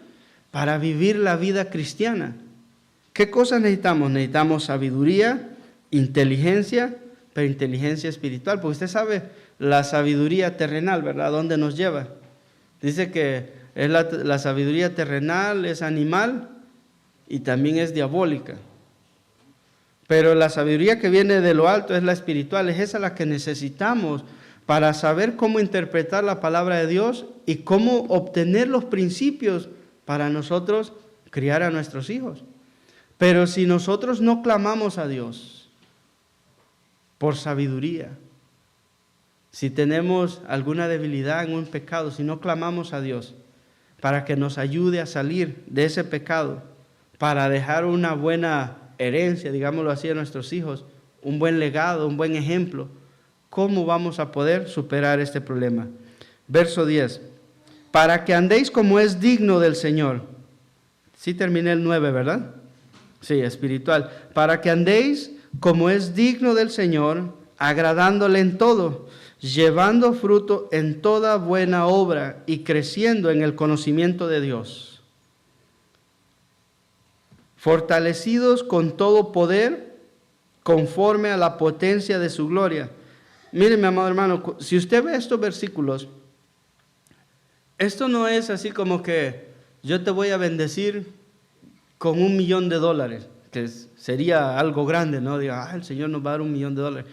para vivir la vida cristiana. ¿Qué cosas necesitamos? Necesitamos sabiduría, inteligencia, pero inteligencia espiritual. Porque usted sabe la sabiduría terrenal, ¿verdad? ¿Dónde nos lleva? Dice que es la sabiduría terrenal es animal y también es diabólica. Pero la sabiduría que viene de lo alto es la espiritual. Es esa la que necesitamos para saber cómo interpretar la palabra de Dios y cómo obtener los principios para nosotros criar a nuestros hijos. Pero si nosotros no clamamos a Dios por sabiduría, si tenemos alguna debilidad en un pecado, si no clamamos a Dios para que nos ayude a salir de ese pecado, para dejar una buena herencia, digámoslo así, a nuestros hijos, un buen legado, un buen ejemplo, ¿cómo vamos a poder superar este problema? Verso 10. Para que andéis como es digno del Señor. Sí terminé el 9, ¿verdad? Sí, espiritual. Para que andéis como es digno del Señor, agradándole en todo, llevando fruto en toda buena obra y creciendo en el conocimiento de Dios. Fortalecidos con todo poder, conforme a la potencia de su gloria. Mire, mi amado hermano, si usted ve estos versículos, esto no es así como que yo te voy a bendecir con $1,000,000, que sería algo grande, ¿no? Diga, el Señor nos va a dar $1,000,000.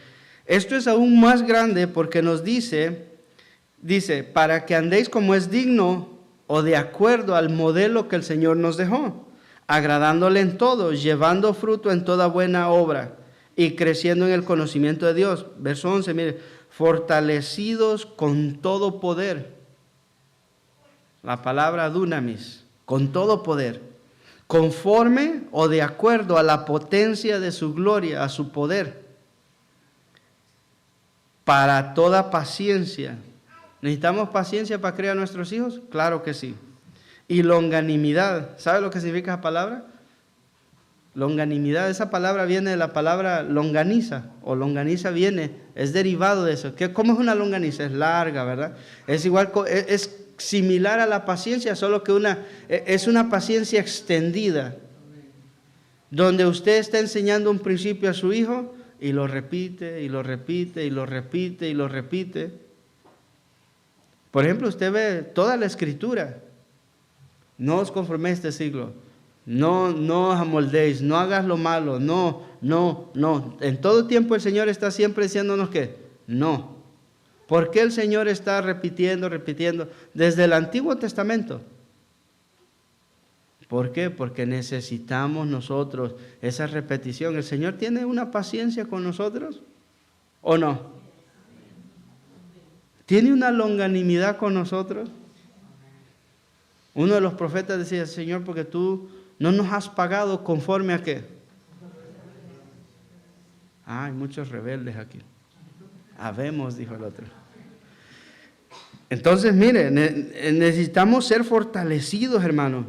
Esto es aún más grande porque nos dice, para que andéis como es digno o de acuerdo al modelo que el Señor nos dejó, agradándole en todo, llevando fruto en toda buena obra y creciendo en el conocimiento de Dios. Verso 11, mire, fortalecidos con todo poder. La palabra dunamis, con todo poder, conforme o de acuerdo a la potencia de su gloria, a su poder, para toda paciencia. ¿Necesitamos paciencia para criar a nuestros hijos? Claro que sí. Y longanimidad. ¿Sabe lo que significa esa palabra? Longanimidad, esa palabra viene de la palabra longaniza, o longaniza es derivado de eso. ¿Cómo es una longaniza? Es larga, ¿verdad? Es igual, es similar a la paciencia, solo que es una paciencia extendida, donde usted está enseñando un principio a su hijo y lo repite, y lo repite, y lo repite, y lo repite. Por ejemplo, usted ve toda la Escritura. No os conforméis a este siglo. No os amoldéis, no hagas lo malo, no. En todo tiempo el Señor está siempre diciéndonos que no. ¿Por qué el Señor está repitiendo? Desde el Antiguo Testamento. ¿Por qué? Porque necesitamos nosotros esa repetición. ¿El Señor tiene una paciencia con nosotros o no? ¿Tiene una longanimidad con nosotros? Uno de los profetas decía, Señor, porque tú no nos has pagado conforme a qué. Hay muchos rebeldes aquí. Habemos, dijo el otro. Entonces, mire, necesitamos ser fortalecidos, hermano,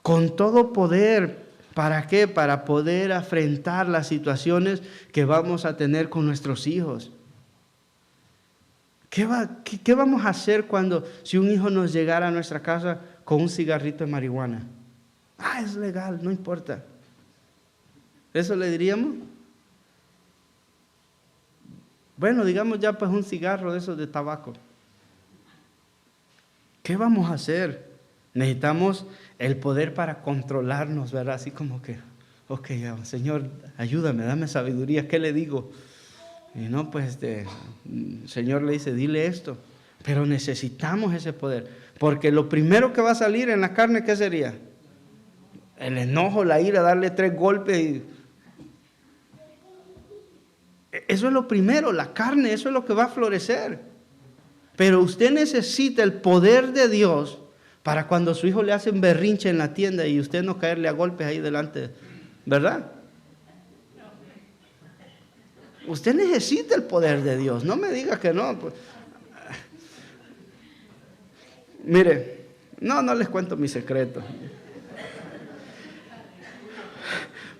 con todo poder. ¿Para qué? Para poder afrontar las situaciones que vamos a tener con nuestros hijos. ¿Qué vamos a hacer si un hijo nos llegara a nuestra casa con un cigarrito de marihuana? Es legal, no importa. ¿Eso le diríamos? Bueno, digamos ya pues un cigarro de esos de tabaco. ¿Qué vamos a hacer? Necesitamos el poder para controlarnos, ¿verdad? Así como que, ok, Señor, ayúdame, dame sabiduría, ¿qué le digo? Y no, pues el Señor le dice, dile esto. Pero necesitamos ese poder. Porque lo primero que va a salir en la carne, ¿qué sería? El enojo, la ira, darle 3 golpes. Eso es lo primero, la carne, eso es lo que va a florecer. Pero usted necesita el poder de Dios para cuando su hijo le hace un berrinche en la tienda y usted no caerle a golpes ahí delante, ¿verdad? Usted necesita el poder de Dios, no me diga que no. Pues. Mire, no les cuento mi secreto.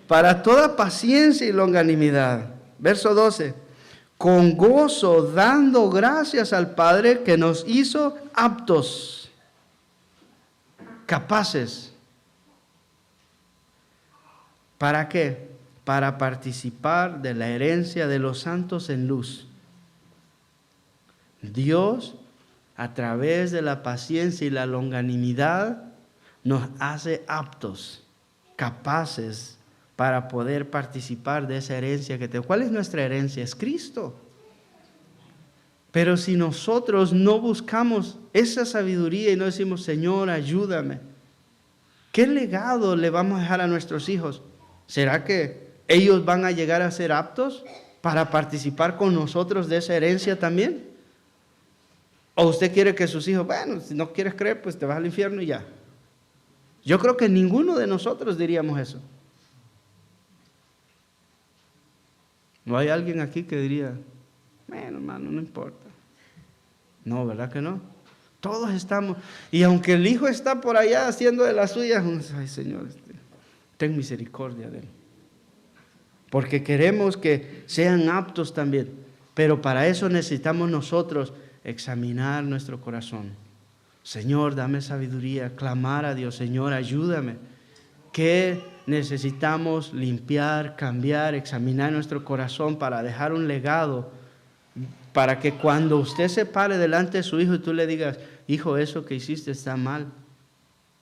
Para toda paciencia y longanimidad. Verso 12. Con gozo dando gracias al Padre que nos hizo aptos, capaces. ¿Para qué? Para participar de la herencia de los santos en luz. Dios, a través de la paciencia y la longanimidad, nos hace aptos, capaces para poder participar de esa herencia que tenemos. ¿Cuál es nuestra herencia? Es Cristo. Pero si nosotros no buscamos esa sabiduría y no decimos, Señor, ayúdame, ¿qué legado le vamos a dejar a nuestros hijos? ¿Será que ellos van a llegar a ser aptos para participar con nosotros de esa herencia también? ¿O usted quiere que sus hijos, bueno, si no quieres creer, pues te vas al infierno y ya? Yo creo que ninguno de nosotros diríamos eso. ¿No hay alguien aquí que diría, bueno, hermano, no importa? No, ¿verdad que no? Todos estamos, y aunque el hijo está por allá haciendo de las suyas, ay, Señor, ten misericordia de él. Porque queremos que sean aptos también, pero para eso necesitamos nosotros examinar nuestro corazón. Señor, dame sabiduría, clamar a Dios, Señor, ayúdame. ¿Qué necesitamos limpiar, cambiar, examinar nuestro corazón para dejar un legado? Para que cuando usted se pare delante de su hijo y tú le digas, hijo, eso que hiciste está mal,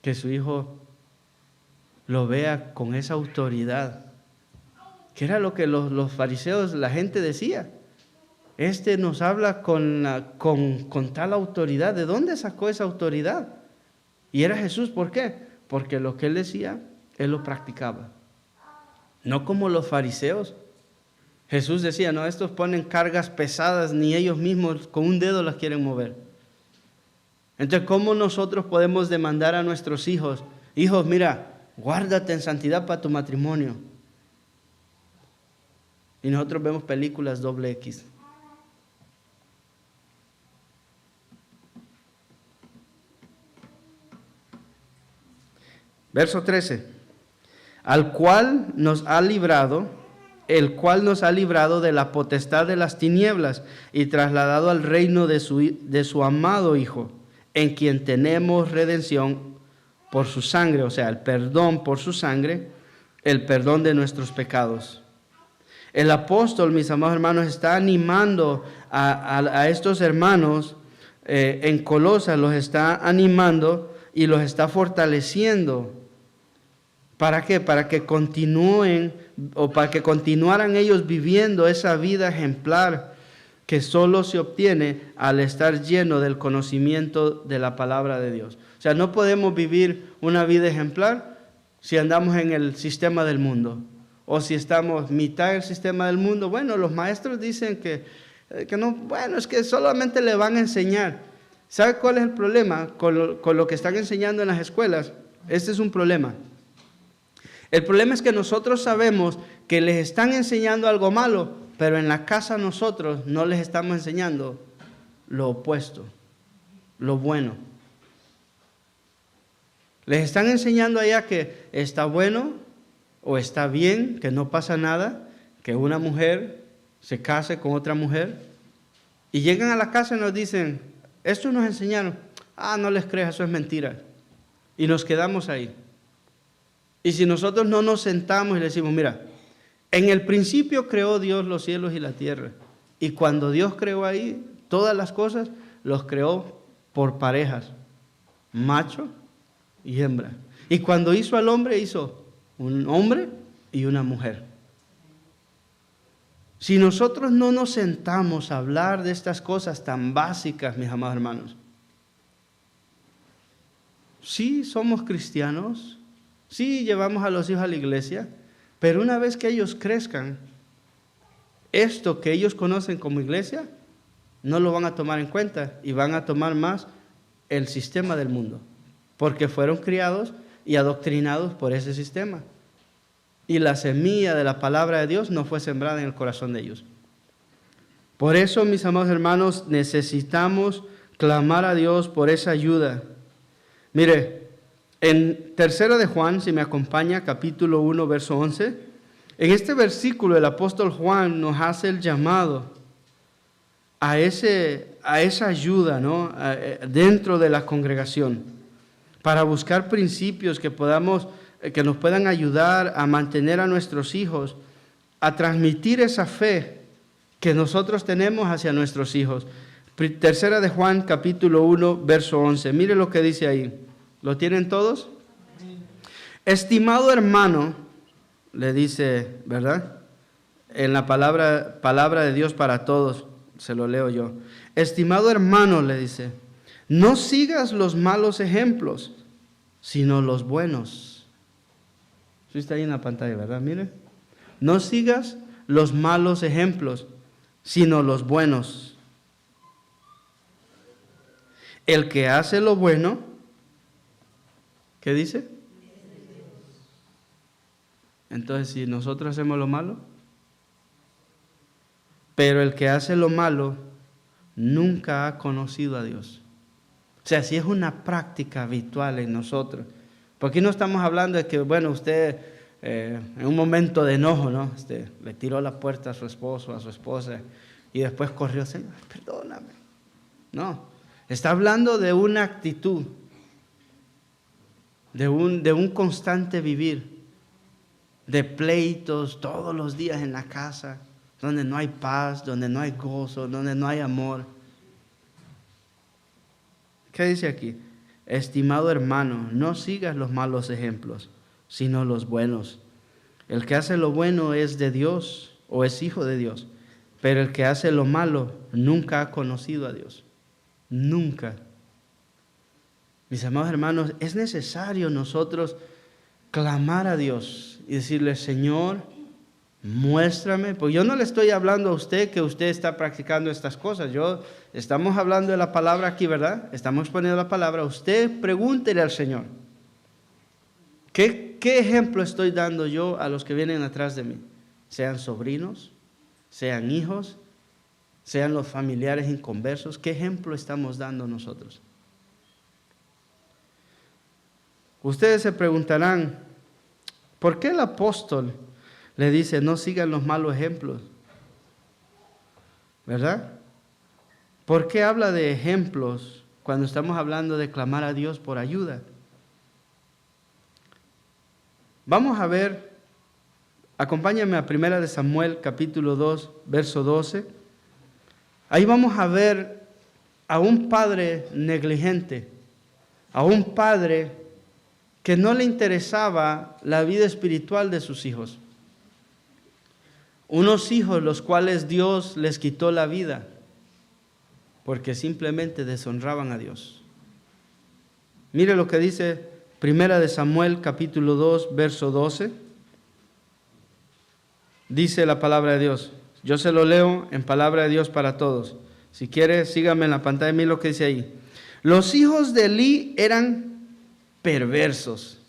que su hijo lo vea con esa autoridad. Que era lo que los fariseos, la gente decía. Este nos habla con tal autoridad. ¿De dónde sacó esa autoridad? Y era Jesús, ¿por qué? Porque lo que él decía, él lo practicaba. No como los fariseos. Jesús decía, no, estos ponen cargas pesadas, ni ellos mismos con un dedo las quieren mover. Entonces, ¿cómo nosotros podemos demandar a nuestros hijos? Hijos, mira, guárdate en santidad para tu matrimonio. Y nosotros vemos películas XX. Verso 13. El cual nos ha librado de la potestad de las tinieblas y trasladado al reino de su amado Hijo, en quien tenemos redención por su sangre, o sea, el perdón por su sangre, el perdón de nuestros pecados. El apóstol, mis amados hermanos, está animando a estos hermanos en Colosas, los está animando y los está fortaleciendo. ¿Para qué? Para que continúen o para que continuaran ellos viviendo esa vida ejemplar que solo se obtiene al estar lleno del conocimiento de la palabra de Dios. O sea, no podemos vivir una vida ejemplar si andamos en el sistema del mundo o si estamos mitad del sistema del mundo. Bueno, los maestros dicen que no, bueno, es que solamente le van a enseñar. ¿Sabe cuál es el problema con lo que están enseñando en las escuelas? Este es un problema. El problema es que nosotros sabemos que les están enseñando algo malo, pero en la casa nosotros no les estamos enseñando lo opuesto, lo bueno. Les están enseñando allá que está bueno o está bien, que no pasa nada, que una mujer se case con otra mujer. Y llegan a la casa y nos dicen, esto nos enseñaron. Ah, no les creas, eso es mentira. Y nos quedamos ahí. Y si nosotros no nos sentamos y le decimos, mira, en el principio creó Dios los cielos y la tierra. Y cuando Dios creó ahí todas las cosas, los creó por parejas, macho y hembra. Y cuando hizo al hombre, hizo un hombre y una mujer. Si nosotros no nos sentamos a hablar de estas cosas tan básicas, mis amados hermanos, sí somos cristianos, sí llevamos a los hijos a la iglesia, pero una vez que ellos crezcan, esto que ellos conocen como iglesia, no lo van a tomar en cuenta y van a tomar más el sistema del mundo, porque fueron criados y adoctrinados por ese sistema. Y la semilla de la palabra de Dios no fue sembrada en el corazón de ellos. Por eso, mis amados hermanos, necesitamos clamar a Dios por esa ayuda. Mire, en 3 de Juan, si me acompaña, capítulo 1, verso 11, en este versículo el apóstol Juan nos hace el llamado a esa ayuda, ¿no? Dentro de la congregación, para buscar principios que nos puedan ayudar a mantener a nuestros hijos, a transmitir esa fe que nosotros tenemos hacia nuestros hijos. 3 de Juan, capítulo 1, verso 11. Mire lo que dice ahí. ¿Lo tienen todos? Estimado hermano, le dice, ¿verdad? En la palabra de Dios para todos, se lo leo yo. Estimado hermano, le dice, no sigas los malos ejemplos, sino los buenos. Eso está ahí en la pantalla, ¿verdad? Mire. No sigas los malos ejemplos, sino los buenos. El que hace lo bueno, ¿qué dice? Entonces, si nosotros hacemos lo malo, pero el que hace lo malo nunca ha conocido a Dios. O sea, si es una práctica habitual en nosotros. Porque no estamos hablando de que, bueno, usted en un momento de enojo, ¿no? Le tiró la puerta a su esposo, a su esposa, y después corrió, Señor, perdóname. No, está hablando de una actitud, de un constante vivir, de pleitos todos los días en la casa, donde no hay paz, donde no hay gozo, donde no hay amor. ¿Qué dice aquí? Estimado hermano, no sigas los malos ejemplos, sino los buenos. El que hace lo bueno es de Dios o es hijo de Dios, pero el que hace lo malo nunca ha conocido a Dios. Nunca. Mis amados hermanos, es necesario nosotros clamar a Dios y decirle, Señor, muéstrame, porque yo no le estoy hablando a usted que usted está practicando estas cosas. Estamos hablando de la palabra aquí, ¿verdad? Estamos exponiendo la palabra. Usted pregúntele al Señor, ¿qué ejemplo estoy dando yo a los que vienen atrás de mí? Sean sobrinos, sean hijos, sean los familiares inconversos. ¿Qué ejemplo estamos dando nosotros? Ustedes se preguntarán, ¿por qué el apóstol le dice, no sigan los malos ejemplos? ¿Verdad? ¿Por qué habla de ejemplos cuando estamos hablando de clamar a Dios por ayuda? Vamos a ver, acompáñame a 1 Samuel capítulo 2, verso 12. Ahí vamos a ver a un padre negligente, a un padre que no le interesaba la vida espiritual de sus hijos. Unos hijos los cuales Dios les quitó la vida porque simplemente deshonraban a Dios. Mire lo que dice 1 Samuel capítulo 2, verso 12. Dice la palabra de Dios. Yo se lo leo en palabra de Dios para todos. Si quiere, sígame en la pantalla, mire lo que dice ahí. Los hijos de Elí eran perversos.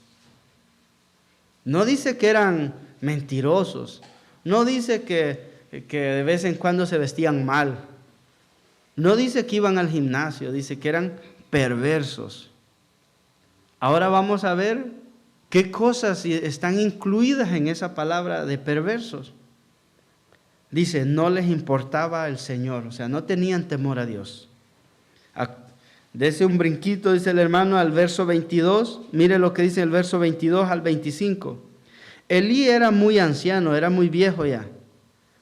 No dice que eran mentirosos. No dice que de vez en cuando se vestían mal. No dice que iban al gimnasio. Dice que eran perversos. Ahora vamos a ver qué cosas están incluidas en esa palabra de perversos. Dice, no les importaba el Señor. O sea, no tenían temor a Dios. Dese un brinquito, dice el hermano, al verso 22. Mire lo que dice el verso 22 al 25. Elí era muy anciano, era muy viejo ya.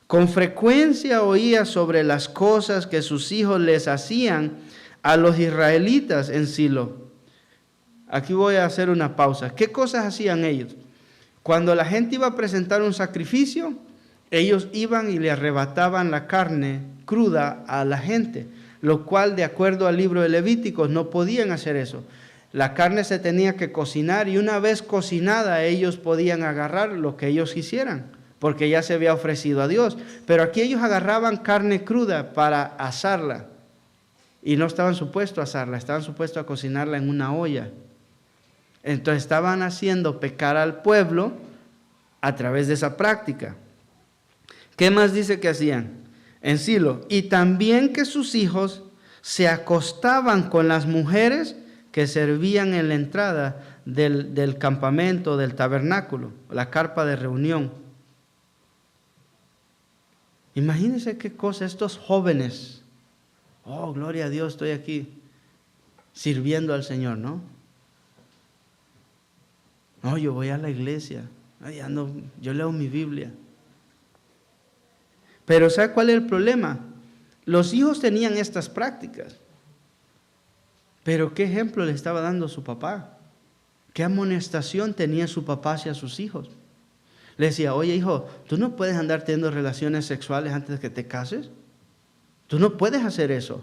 Con frecuencia oía sobre las cosas que sus hijos les hacían a los israelitas en Silo. Aquí voy a hacer una pausa. ¿Qué cosas hacían ellos? Cuando la gente iba a presentar un sacrificio, ellos iban y le arrebataban la carne cruda a la gente, lo cual, de acuerdo al libro de Levíticos, no podían hacer eso. La carne se tenía que cocinar y una vez cocinada ellos podían agarrar lo que ellos quisieran, porque ya se había ofrecido a Dios. Pero aquí ellos agarraban carne cruda para asarla y no estaban supuestos a asarla, estaban supuestos a cocinarla en una olla. Entonces estaban haciendo pecar al pueblo a través de esa práctica. ¿Qué más dice que hacían? En Silo, y también que sus hijos se acostaban con las mujeres que servían en la entrada del campamento, del tabernáculo, la carpa de reunión. Imagínense qué cosa, estos jóvenes, oh, gloria a Dios, estoy aquí sirviendo al Señor, ¿no? No, yo voy a la iglesia, yo leo mi Biblia. Pero ¿sabe cuál es el problema? Los hijos tenían estas prácticas. Pero ¿qué ejemplo le estaba dando su papá? ¿Qué amonestación tenía su papá hacia sus hijos? Le decía, oye hijo, tú no puedes andar teniendo relaciones sexuales antes de que te cases. Tú no puedes hacer eso.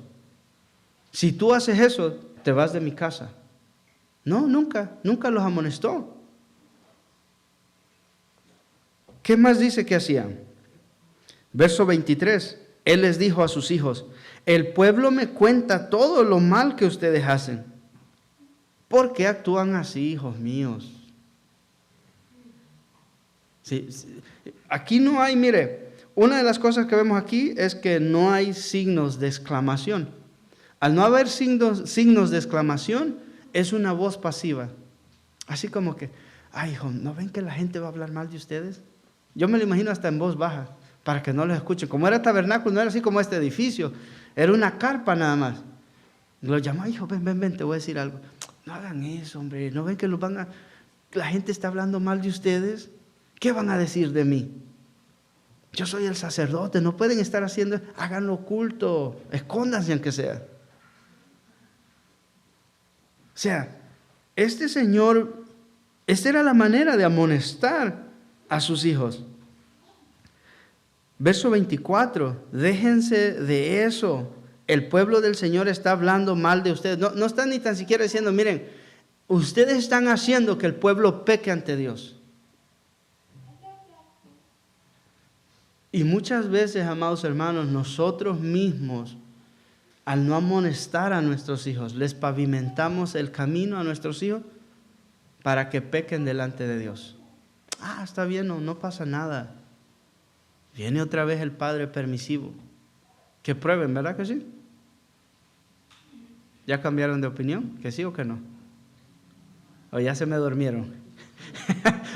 Si tú haces eso, te vas de mi casa. No, nunca los amonestó. ¿Qué más dice que hacían? Verso 23, él les dijo a sus hijos, el pueblo me cuenta todo lo mal que ustedes hacen. ¿Por qué actúan así, hijos míos? Sí, aquí no hay, mire, una de las cosas que vemos aquí es que no hay signos de exclamación. Al no haber signos de exclamación, es una voz pasiva. Así como que, ay, hijo, ¿no ven que la gente va a hablar mal de ustedes? Yo me lo imagino hasta en voz baja, para que no los escuchen. Como era tabernáculo, no era así como este edificio, era una carpa nada más. Lo llamó, hijo, ven, te voy a decir algo. No hagan eso, hombre, ¿no ven que la gente está hablando mal de ustedes? ¿Qué van a decir de mí? Yo soy el sacerdote, no pueden estar haciendo, háganlo oculto, escóndanse aunque sea. O sea, este señor, esta era la manera de amonestar a sus hijos. Verso 24, déjense de eso, el pueblo del Señor está hablando mal de ustedes. No están ni tan siquiera diciendo, miren, ustedes están haciendo que el pueblo peque ante Dios. Y muchas veces, amados hermanos, nosotros mismos, al no amonestar a nuestros hijos, les pavimentamos el camino a nuestros hijos para que pequen delante de Dios. Está bien, no pasa nada. Viene otra vez el padre permisivo. Que prueben, ¿verdad que sí? ¿Ya cambiaron de opinión? ¿Que sí o que no? ¿O ya se me durmieron?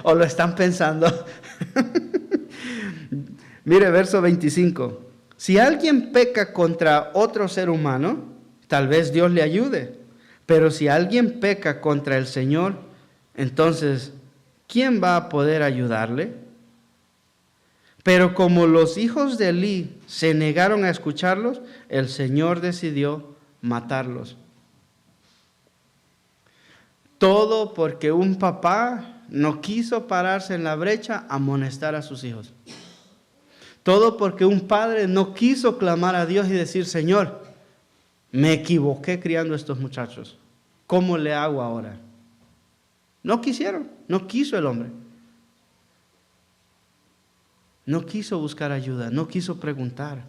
¿O lo están pensando? Mire, verso 25. Si alguien peca contra otro ser humano, tal vez Dios le ayude. Pero si alguien peca contra el Señor, entonces, ¿quién va a poder ayudarle? Pero como los hijos de Elí se negaron a escucharlos, el Señor decidió matarlos. Todo porque un papá no quiso pararse en la brecha a amonestar a sus hijos. Todo porque un padre no quiso clamar a Dios y decir, Señor, me equivoqué criando a estos muchachos. ¿Cómo le hago ahora? No quisieron, no quiso el hombre. No quiso buscar ayuda, no quiso preguntar.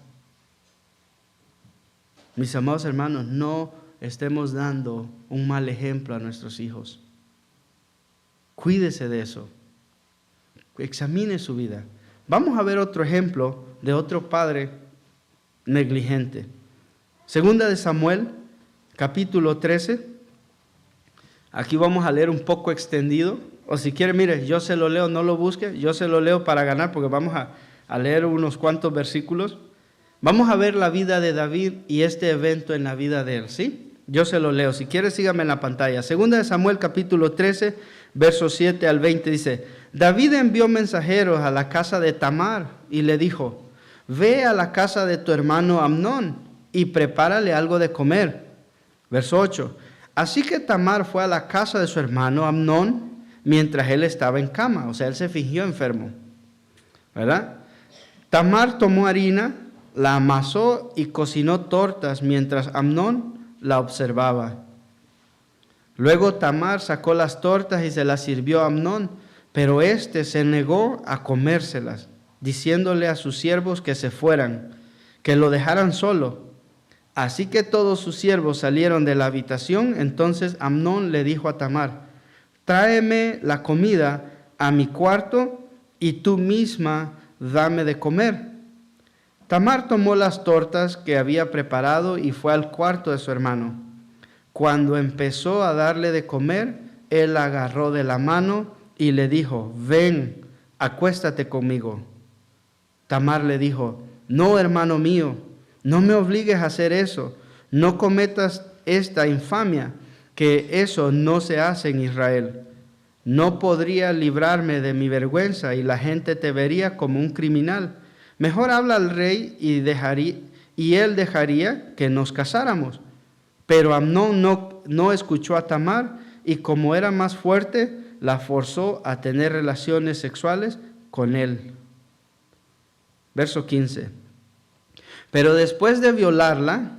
Mis amados hermanos, no estemos dando un mal ejemplo a nuestros hijos. Cuídese de eso. Examine su vida. Vamos a ver otro ejemplo de otro padre negligente. Segunda de Samuel, capítulo 13. Aquí vamos a leer un poco extendido. O si quiere, mire, yo se lo leo, no lo busque. Yo se lo leo para ganar porque vamos a leer unos cuantos versículos. Vamos a ver la vida de David y este evento en la vida de él, ¿sí? Yo se lo leo. Si quiere, sígame en la pantalla. Segunda de Samuel, capítulo 13, versos 7 al 20, dice: David envió mensajeros a la casa de Tamar y le dijo: ve a la casa de tu hermano Amnón y prepárale algo de comer. Verso 8. Así que Tamar fue a la casa de su hermano Amnón mientras él estaba en cama, o sea, él se fingió enfermo, ¿verdad? Tamar tomó harina, la amasó y cocinó tortas mientras Amnón la observaba. Luego Tamar sacó las tortas y se las sirvió a Amnón, pero éste se negó a comérselas, diciéndole a sus siervos que se fueran, que lo dejaran solo. Así que todos sus siervos salieron de la habitación. Entonces Amnón le dijo a Tamar: tráeme la comida a mi cuarto y tú misma dame de comer. Tamar tomó las tortas que había preparado y fue al cuarto de su hermano. Cuando empezó a darle de comer, él la agarró de la mano y le dijo: ven, acuéstate conmigo. Tamar le dijo: no, hermano mío, no me obligues a hacer eso. No cometas esta infamia, que eso no se hace en Israel. No podría librarme de mi vergüenza y la gente te vería como un criminal. Mejor habla al rey y él dejaría que nos casáramos. Pero Amnón no escuchó a Tamar y como era más fuerte, la forzó a tener relaciones sexuales con él. Verso 15. Pero después de violarla,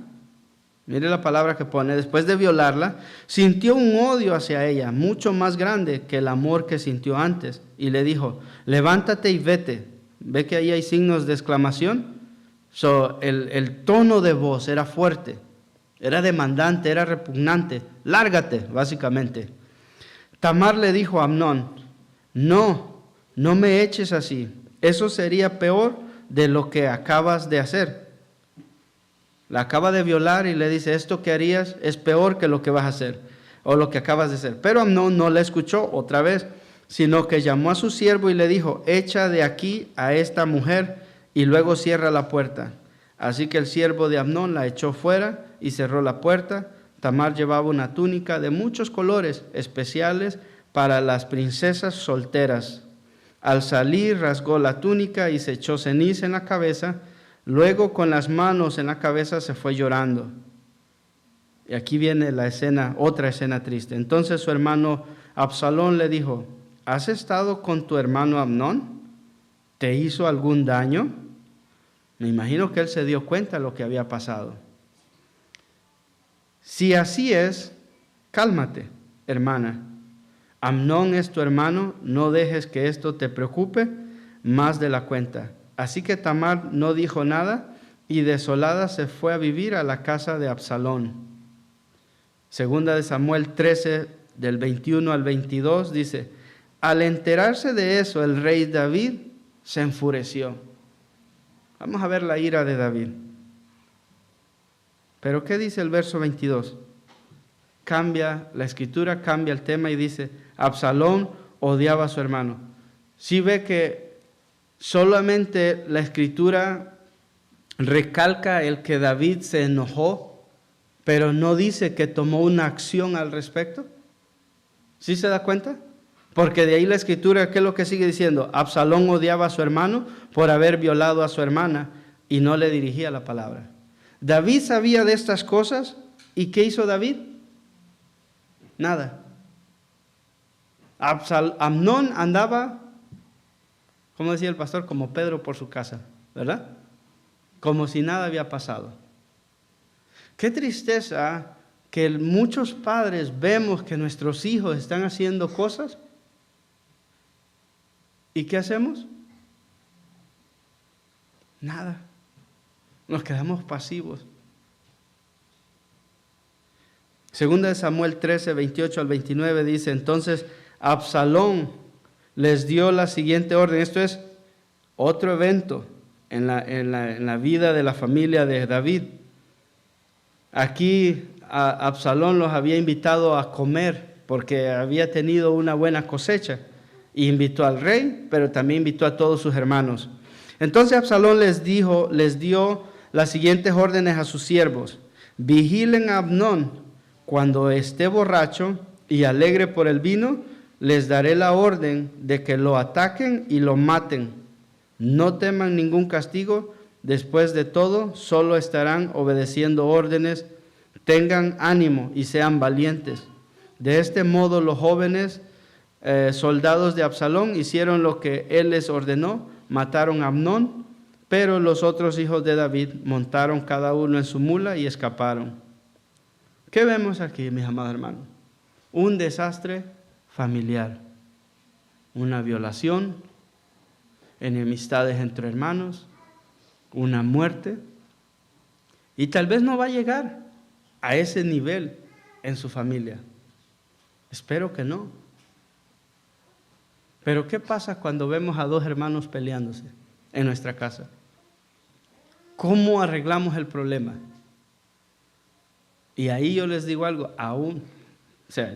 mire la palabra que pone, después de violarla, sintió un odio hacia ella, mucho más grande que el amor que sintió antes, y le dijo: levántate y vete. ¿Ve que ahí hay signos de exclamación? El tono de voz era fuerte, era demandante, era repugnante. Lárgate, básicamente. Tamar le dijo a Amnón: no me eches así. Eso sería peor de lo que acabas de hacer. La acaba de violar y le dice: esto que harías es peor que lo que vas a hacer o lo que acabas de hacer. Pero Amnón no le escuchó otra vez, sino que llamó a su siervo y le dijo: echa de aquí a esta mujer y luego cierra la puerta. Así que el siervo de Amnón la echó fuera y cerró la puerta. Tamar llevaba una túnica de muchos colores especiales para las princesas solteras. Al salir rasgó la túnica y se echó ceniza en la cabeza. Luego con las manos en la cabeza se fue llorando. Y aquí viene la escena, otra escena triste. Entonces su hermano Absalón le dijo: ¿has estado con tu hermano Amnón? ¿Te hizo algún daño? Me imagino que él se dio cuenta de lo que había pasado. Si así es, cálmate, hermana. Amnón es tu hermano, no dejes que esto te preocupe más de la cuenta. Así que Tamar no dijo nada y desolada se fue a vivir a la casa de Absalón. Segunda de Samuel 13, del 21 al 22, dice: al enterarse de eso, el rey David se enfureció. Vamos a ver la ira de David. Pero ¿qué dice el verso 22? Cambia la escritura, cambia el tema y dice: Absalón odiaba a su hermano. Sí ve que solamente la escritura recalca el que David se enojó, pero no dice que tomó una acción al respecto. ¿Sí se da cuenta? Porque de ahí la escritura, ¿qué es lo que sigue diciendo? Absalón odiaba a su hermano por haber violado a su hermana y no le dirigía la palabra. David sabía de estas cosas, ¿y qué hizo David? Nada. Amnón andaba, como decía el pastor, como Pedro por su casa, ¿verdad? Como si nada había pasado. Qué tristeza que muchos padres vemos que nuestros hijos están haciendo cosas. ¿Y qué hacemos? Nada. Nos quedamos pasivos. Segunda de Samuel 13, 28 al 29 dice: entonces Absalón les dio la siguiente orden. Esto es otro evento en la vida de la familia de David. Aquí Absalón los había invitado a comer porque había tenido una buena cosecha. Y invitó al rey, pero también invitó a todos sus hermanos. Entonces Absalón les dio las siguientes órdenes a sus siervos: vigilen a Amnón. Cuando esté borracho y alegre por el vino, les daré la orden de que lo ataquen y lo maten. No teman ningún castigo. Después de todo, solo estarán obedeciendo órdenes. Tengan ánimo y sean valientes. De este modo los jóvenes soldados de Absalón hicieron lo que él les ordenó, mataron a Amnón, pero los otros hijos de David montaron cada uno en su mula y escaparon. ¿Qué vemos aquí, mis amados hermanos? Un desastre familiar, una violación, enemistades entre hermanos, una muerte, y tal vez no va a llegar a ese nivel en su familia. Espero que no. Pero ¿qué pasa cuando vemos a dos hermanos peleándose en nuestra casa? ¿Cómo arreglamos el problema? Y ahí yo les digo algo,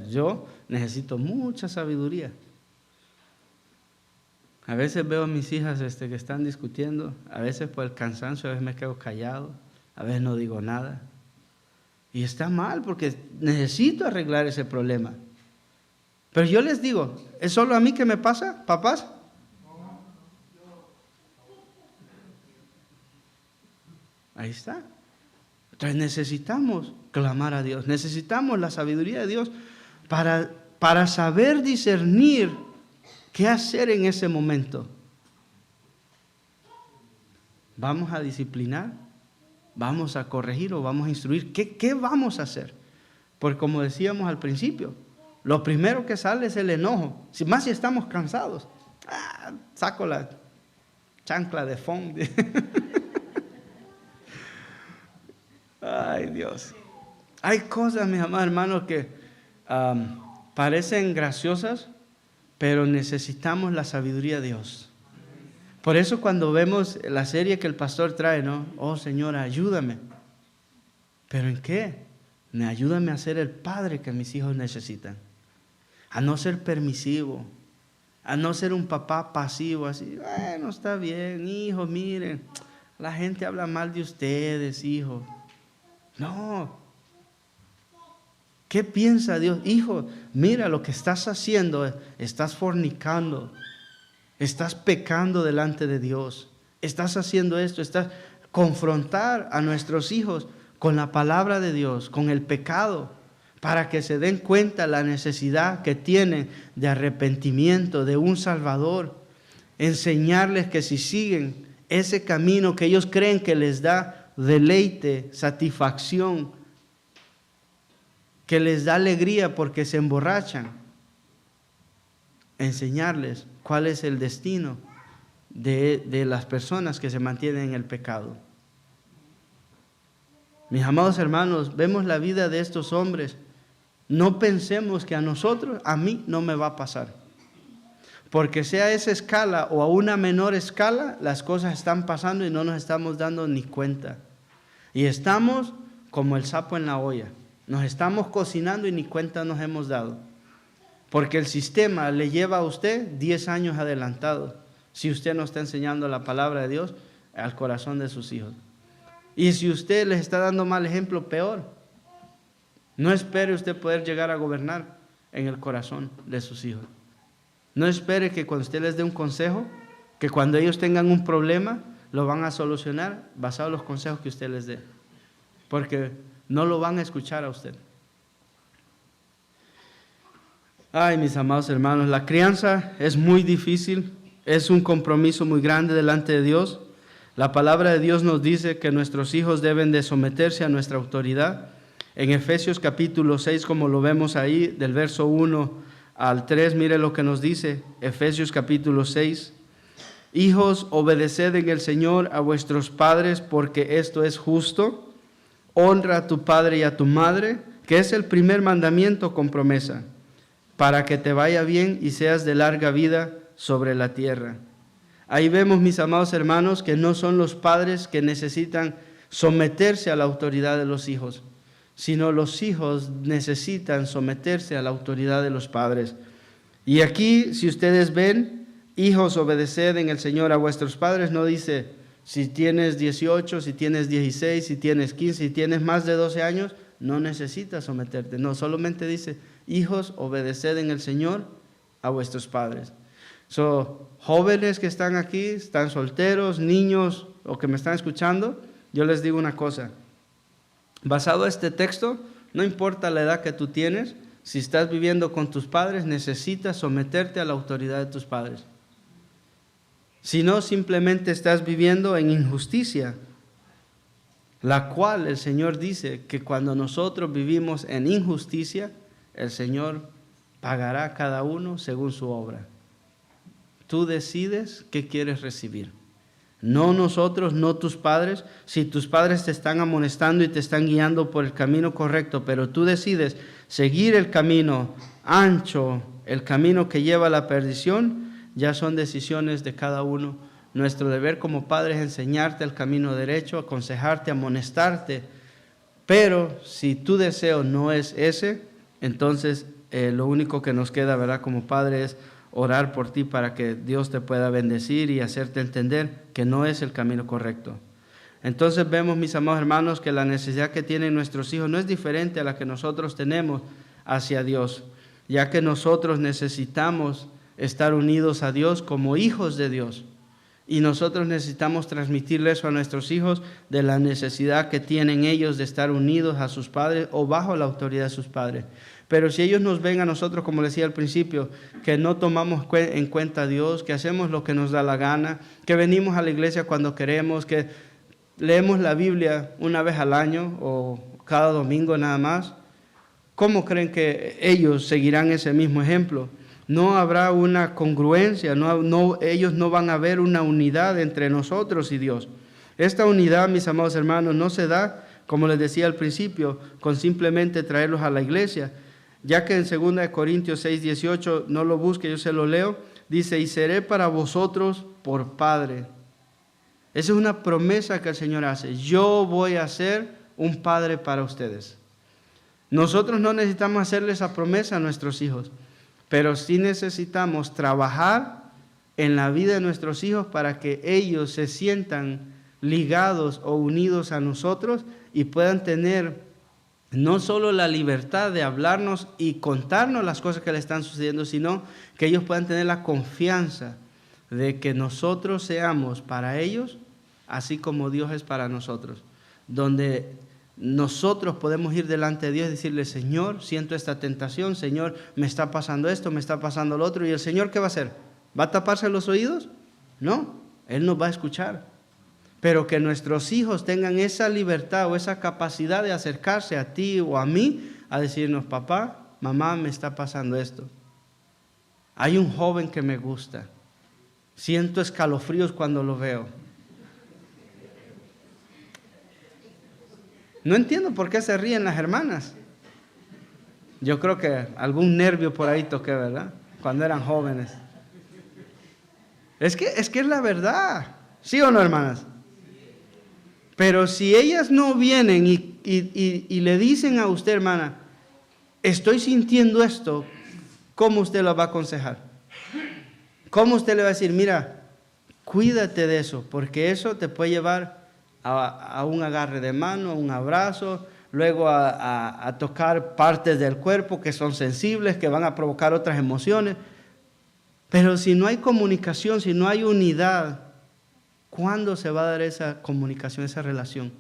yo necesito mucha sabiduría. A veces veo a mis hijas que están discutiendo, a veces por el cansancio, a veces me quedo callado, a veces no digo nada. Y está mal porque necesito arreglar ese problema. Pero yo les digo, ¿es solo a mí que me pasa, papás? Ahí está. Entonces necesitamos clamar a Dios, necesitamos la sabiduría de Dios para saber discernir qué hacer en ese momento. ¿Vamos a disciplinar? ¿Vamos a corregir o vamos a instruir? ¿Qué vamos a hacer? Porque como decíamos al principio, lo primero que sale es el enojo, más si estamos cansados. Saco la chancla de foam. Ay, Dios. Hay cosas, mis amados hermanos, que parecen graciosas, pero necesitamos la sabiduría de Dios. Por eso cuando vemos la serie que el pastor trae, ¿no? Oh, Señora, ayúdame. ¿Pero en qué? Ayúdame a ser el padre que mis hijos necesitan. A no ser permisivo, a no ser un papá pasivo, así, bueno, está bien, hijos, miren, la gente habla mal de ustedes, hijos. No. ¿Qué piensa Dios? Hijo, mira lo que estás haciendo, estás fornicando, estás pecando delante de Dios, estás haciendo esto, estás confrontar a nuestros hijos con la palabra de Dios, con el pecado, para que se den cuenta la necesidad que tienen de arrepentimiento, de un Salvador. Enseñarles que si siguen ese camino que ellos creen que les da deleite, satisfacción, que les da alegría porque se emborrachan. Enseñarles cuál es el destino de las personas que se mantienen en el pecado. Mis amados hermanos, vemos la vida de estos hombres. No pensemos que a mí no me va a pasar. Porque sea a esa escala o a una menor escala, las cosas están pasando y no nos estamos dando ni cuenta. Y estamos como el sapo en la olla. Nos estamos cocinando y ni cuenta nos hemos dado. Porque el sistema le lleva a usted 10 años adelantado, si usted no está enseñando la palabra de Dios al corazón de sus hijos. Y si usted les está dando mal ejemplo, peor. No espere usted poder llegar a gobernar en el corazón de sus hijos. No espere que cuando usted les dé un consejo, que cuando ellos tengan un problema, lo van a solucionar basado en los consejos que usted les dé. Porque no lo van a escuchar a usted. Ay, mis amados hermanos, la crianza es muy difícil, es un compromiso muy grande delante de Dios. La palabra de Dios nos dice que nuestros hijos deben de someterse a nuestra autoridad. En Efesios capítulo 6, como lo vemos ahí, del verso 1 al 3, mire lo que nos dice, Efesios capítulo 6. Hijos, obedeced en el Señor a vuestros padres, porque esto es justo. Honra a tu padre y a tu madre, que es el primer mandamiento con promesa, para que te vaya bien y seas de larga vida sobre la tierra. Ahí vemos, mis amados hermanos, que no son los padres que necesitan someterse a la autoridad de los hijos, sino los hijos necesitan someterse a la autoridad de los padres. Y aquí, si ustedes ven, hijos, obedeced en el Señor a vuestros padres, no dice si tienes 18, si tienes 16, si tienes 15, si tienes más de 12 años, no necesitas someterte. No, solamente dice, hijos, obedeced en el Señor a vuestros padres. Jóvenes que están aquí, están solteros, niños o que me están escuchando, yo les digo una cosa. Basado en este texto, no importa la edad que tú tienes, si estás viviendo con tus padres, necesitas someterte a la autoridad de tus padres. Si no, simplemente estás viviendo en injusticia, la cual el Señor dice que cuando nosotros vivimos en injusticia, el Señor pagará a cada uno según su obra. Tú decides qué quieres recibir. No nosotros, no tus padres. Si tus padres te están amonestando y te están guiando por el camino correcto, pero tú decides seguir el camino ancho, el camino que lleva a la perdición, ya son decisiones de cada uno. Nuestro deber como padres es enseñarte el camino derecho, aconsejarte, amonestarte. Pero si tu deseo no es ese, entonces lo único que nos queda, ¿verdad?, como padres, es orar por ti para que Dios te pueda bendecir y hacerte entender que no es el camino correcto. Entonces vemos, mis amados hermanos, que la necesidad que tienen nuestros hijos no es diferente a la que nosotros tenemos hacia Dios, ya que nosotros necesitamos estar unidos a Dios como hijos de Dios. Y nosotros necesitamos transmitirle eso a nuestros hijos, de la necesidad que tienen ellos de estar unidos a sus padres o bajo la autoridad de sus padres. Pero si ellos nos ven a nosotros, como decía al principio, que no tomamos en cuenta a Dios, que hacemos lo que nos da la gana, que venimos a la iglesia cuando queremos, que leemos la Biblia una vez al año o cada domingo nada más, ¿cómo creen que ellos seguirán ese mismo ejemplo? No habrá una congruencia, ellos no van a ver una unidad entre nosotros y Dios. Esta unidad, mis amados hermanos, no se da, como les decía al principio, con simplemente traerlos a la iglesia, ya que en 2 Corintios 6:18, no lo busque, yo se lo leo, dice, y seré para vosotros por Padre. Esa es una promesa que el Señor hace. Yo voy a ser un Padre para ustedes. Nosotros no necesitamos hacerle esa promesa a nuestros hijos, pero sí necesitamos trabajar en la vida de nuestros hijos para que ellos se sientan ligados o unidos a nosotros y puedan tener no solo la libertad de hablarnos y contarnos las cosas que le están sucediendo, sino que ellos puedan tener la confianza de que nosotros seamos para ellos así como Dios es para nosotros, donde nosotros podemos ir delante de Dios y decirle, Señor, siento esta tentación, Señor, me está pasando esto, me está pasando lo otro, y el Señor, ¿qué va a hacer? ¿Va a taparse los oídos? No, Él nos va a escuchar. Pero que nuestros hijos tengan esa libertad o esa capacidad de acercarse a ti o a mí a decirnos, papá, mamá, me está pasando esto. Hay un joven que me gusta. Siento escalofríos cuando lo veo. No entiendo por qué se ríen las hermanas. Yo creo que algún nervio por ahí toqué, ¿verdad? Cuando eran jóvenes. Es que es la verdad. ¿Sí o no, hermanas? Pero si ellas no vienen y le dicen a usted, hermana, estoy sintiendo esto, ¿cómo usted lo va a aconsejar? ¿Cómo usted le va a decir, mira, cuídate de eso, porque eso te puede llevar a un agarre de mano, a un abrazo, luego a tocar partes del cuerpo que son sensibles, que van a provocar otras emociones? Pero si no hay comunicación, si no hay unidad, ¿cuándo se va a dar esa comunicación, esa relación?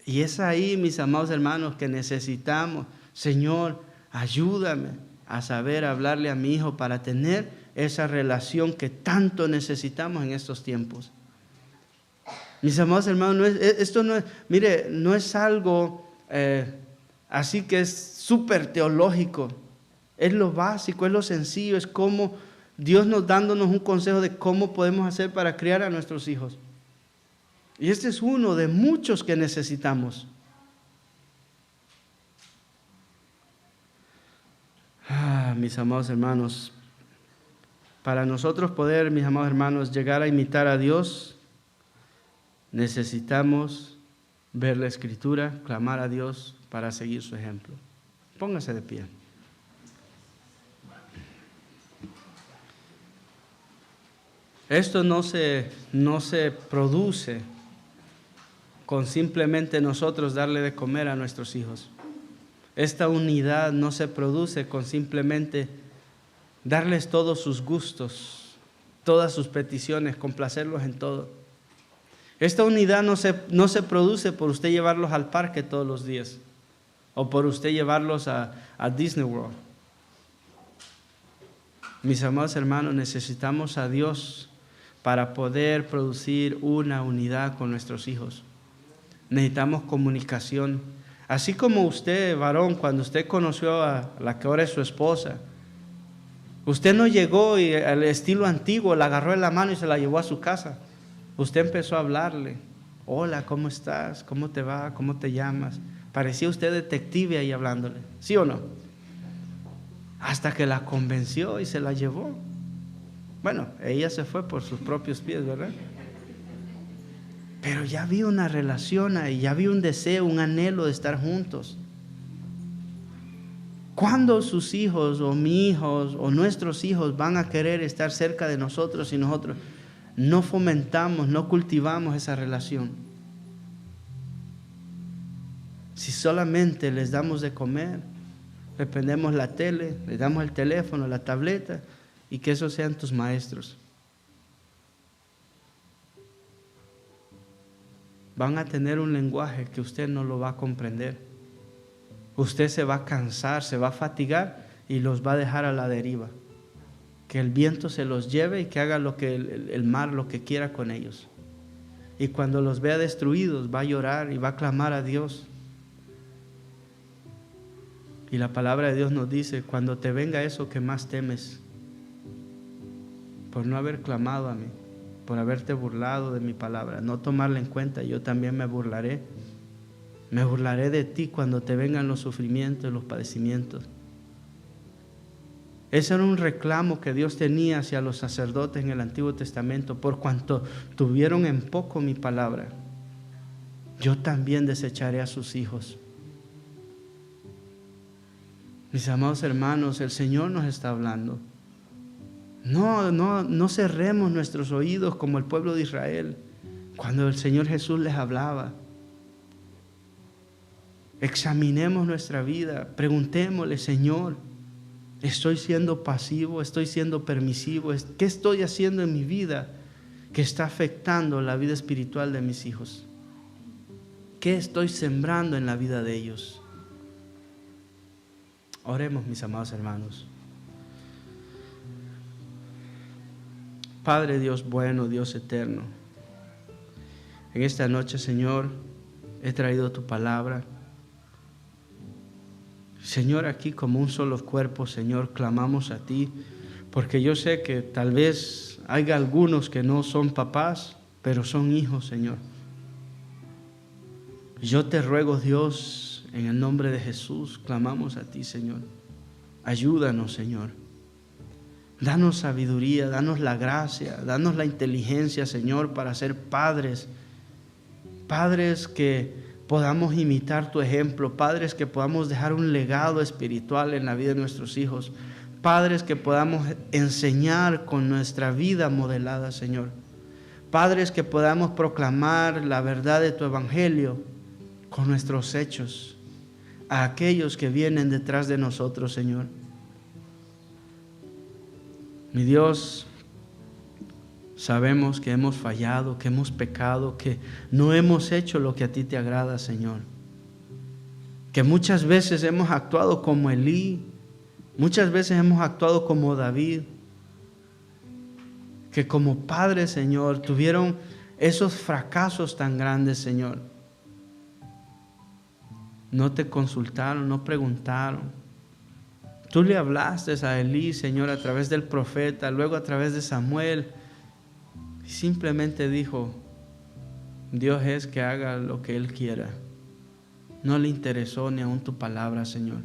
Y es ahí, mis amados hermanos, que necesitamos, Señor, ayúdame a saber hablarle a mi hijo para tener esa relación que tanto necesitamos en estos tiempos. Mis amados hermanos, esto no es, mire, no es algo así que es súper teológico. Es lo básico, es lo sencillo, es como Dios nos dándonos un consejo de cómo podemos hacer para criar a nuestros hijos. Y este es uno de muchos que necesitamos. Mis amados hermanos, para nosotros poder, mis amados hermanos, llegar a imitar a Dios, necesitamos ver la Escritura, clamar a Dios para seguir su ejemplo. Póngase de pie. Esto no se produce con simplemente nosotros darle de comer a nuestros hijos. Esta unidad no se produce con simplemente darles todos sus gustos, todas sus peticiones, complacerlos en todo. Esta unidad no se produce por usted llevarlos al parque todos los días o por usted llevarlos a Disney World. Mis amados hermanos, necesitamos a Dios para poder producir una unidad con nuestros hijos. Necesitamos comunicación. Así como usted, varón, cuando usted conoció a la que ahora es su esposa, usted no llegó y al estilo antiguo la agarró en la mano y se la llevó a su casa. Usted empezó a hablarle. Hola, ¿cómo estás? ¿Cómo te va? ¿Cómo te llamas? Parecía usted detective ahí hablándole. ¿Sí o no? Hasta que la convenció y se la llevó. Bueno, ella se fue por sus propios pies, ¿verdad? Pero ya había una relación ahí, ya había un deseo, un anhelo de estar juntos. ¿Cuándo sus hijos o mis hijos o nuestros hijos van a querer estar cerca de nosotros y nosotros no fomentamos, no cultivamos esa relación? Si solamente les damos de comer, le prendemos la tele, les damos el teléfono, la tableta, y que esos sean tus maestros. Van a tener un lenguaje que usted no lo va a comprender. Usted se va a cansar, se va a fatigar y los va a dejar a la deriva. Que el viento se los lleve y que haga lo que el mar lo que quiera con ellos. Y cuando los vea destruidos va a llorar y va a clamar a Dios. Y la palabra de Dios nos dice, cuando te venga eso que más temes, por no haber clamado a mí, por haberte burlado de mi palabra, no tomarla en cuenta, yo también me burlaré. Me burlaré de ti cuando te vengan los sufrimientos, los padecimientos. Ese era un reclamo que Dios tenía hacia los sacerdotes en el Antiguo Testamento, por cuanto tuvieron en poco mi palabra. Yo también desecharé a sus hijos. Mis amados hermanos, el Señor nos está hablando. No cerremos nuestros oídos como el pueblo de Israel cuando el Señor Jesús les hablaba. Examinemos nuestra vida, preguntémosle, Señor, ¿estoy siendo pasivo? ¿Estoy siendo permisivo? ¿Qué estoy haciendo en mi vida que está afectando la vida espiritual de mis hijos? ¿Qué estoy sembrando en la vida de ellos? Oremos, mis amados hermanos. Padre Dios bueno, Dios eterno, en esta noche, Señor, he traído tu palabra. Señor, aquí como un solo cuerpo, Señor, clamamos a ti, porque yo sé que tal vez haya algunos que no son papás, pero son hijos, Señor. Yo te ruego, Dios, en el nombre de Jesús, clamamos a ti, Señor. Ayúdanos, Señor. Danos sabiduría, danos la gracia, danos la inteligencia, Señor, para ser padres. Padres que podamos imitar tu ejemplo, padres que podamos dejar un legado espiritual en la vida de nuestros hijos, padres que podamos enseñar con nuestra vida modelada, Señor. Padres que podamos proclamar la verdad de tu evangelio con nuestros hechos a aquellos que vienen detrás de nosotros, Señor. Mi Dios, sabemos que hemos fallado, que hemos pecado, que no hemos hecho lo que a ti te agrada, Señor. Que muchas veces hemos actuado como Elí, muchas veces hemos actuado como David, que como padres, Señor, tuvieron esos fracasos tan grandes, Señor. No te consultaron, no preguntaron. Tú le hablaste a Elí, Señor, a través del profeta, luego a través de Samuel. Y simplemente dijo, Dios es que haga lo que Él quiera. No le interesó ni aún tu palabra, Señor.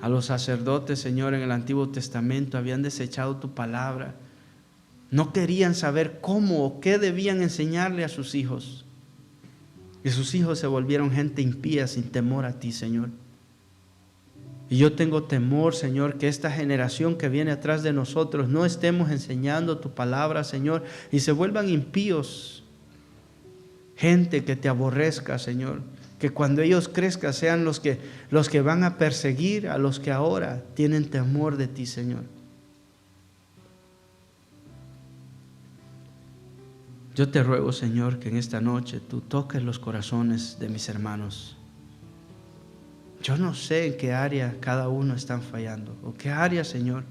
A los sacerdotes, Señor, en el Antiguo Testamento habían desechado tu palabra. No querían saber cómo o qué debían enseñarle a sus hijos. Y sus hijos se volvieron gente impía sin temor a ti, Señor. Y yo tengo temor, Señor, que esta generación que viene atrás de nosotros no estemos enseñando tu palabra, Señor, y se vuelvan impíos. Gente que te aborrezca, Señor. Que cuando ellos crezcan sean los que van a perseguir a los que ahora tienen temor de ti, Señor. Yo te ruego, Señor, que en esta noche tú toques los corazones de mis hermanos. Yo no sé en qué área cada uno está fallando, o qué área, Señor.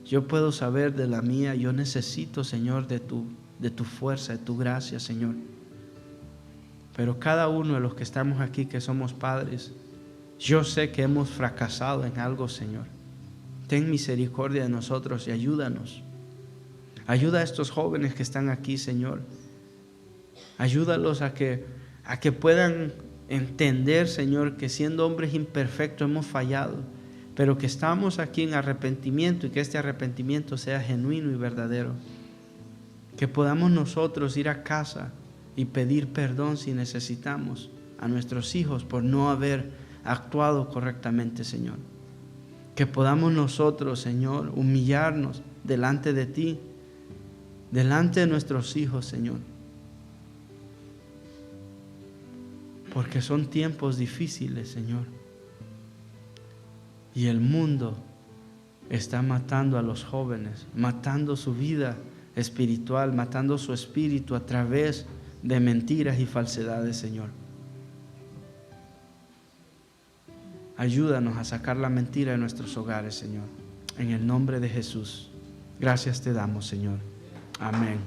Yo puedo saber de la mía. Yo necesito, Señor, de tu fuerza, de tu gracia, Señor. Pero cada uno de los que estamos aquí, que somos padres, yo sé que hemos fracasado en algo, Señor. Ten misericordia de nosotros y ayúdanos. Ayuda a estos jóvenes que están aquí, Señor. Ayúdalos a que puedan entender, Señor, que siendo hombres imperfectos hemos fallado, pero que estamos aquí en arrepentimiento y que este arrepentimiento sea genuino y verdadero. Que podamos nosotros ir a casa y pedir perdón si necesitamos a nuestros hijos por no haber actuado correctamente, Señor. Que podamos nosotros, Señor, humillarnos delante de ti, delante de nuestros hijos, Señor. Porque son tiempos difíciles, Señor. Y el mundo está matando a los jóvenes, matando su vida espiritual, matando su espíritu a través de mentiras y falsedades, Señor. Ayúdanos a sacar la mentira de nuestros hogares, Señor. En el nombre de Jesús. Gracias te damos, Señor. Amén.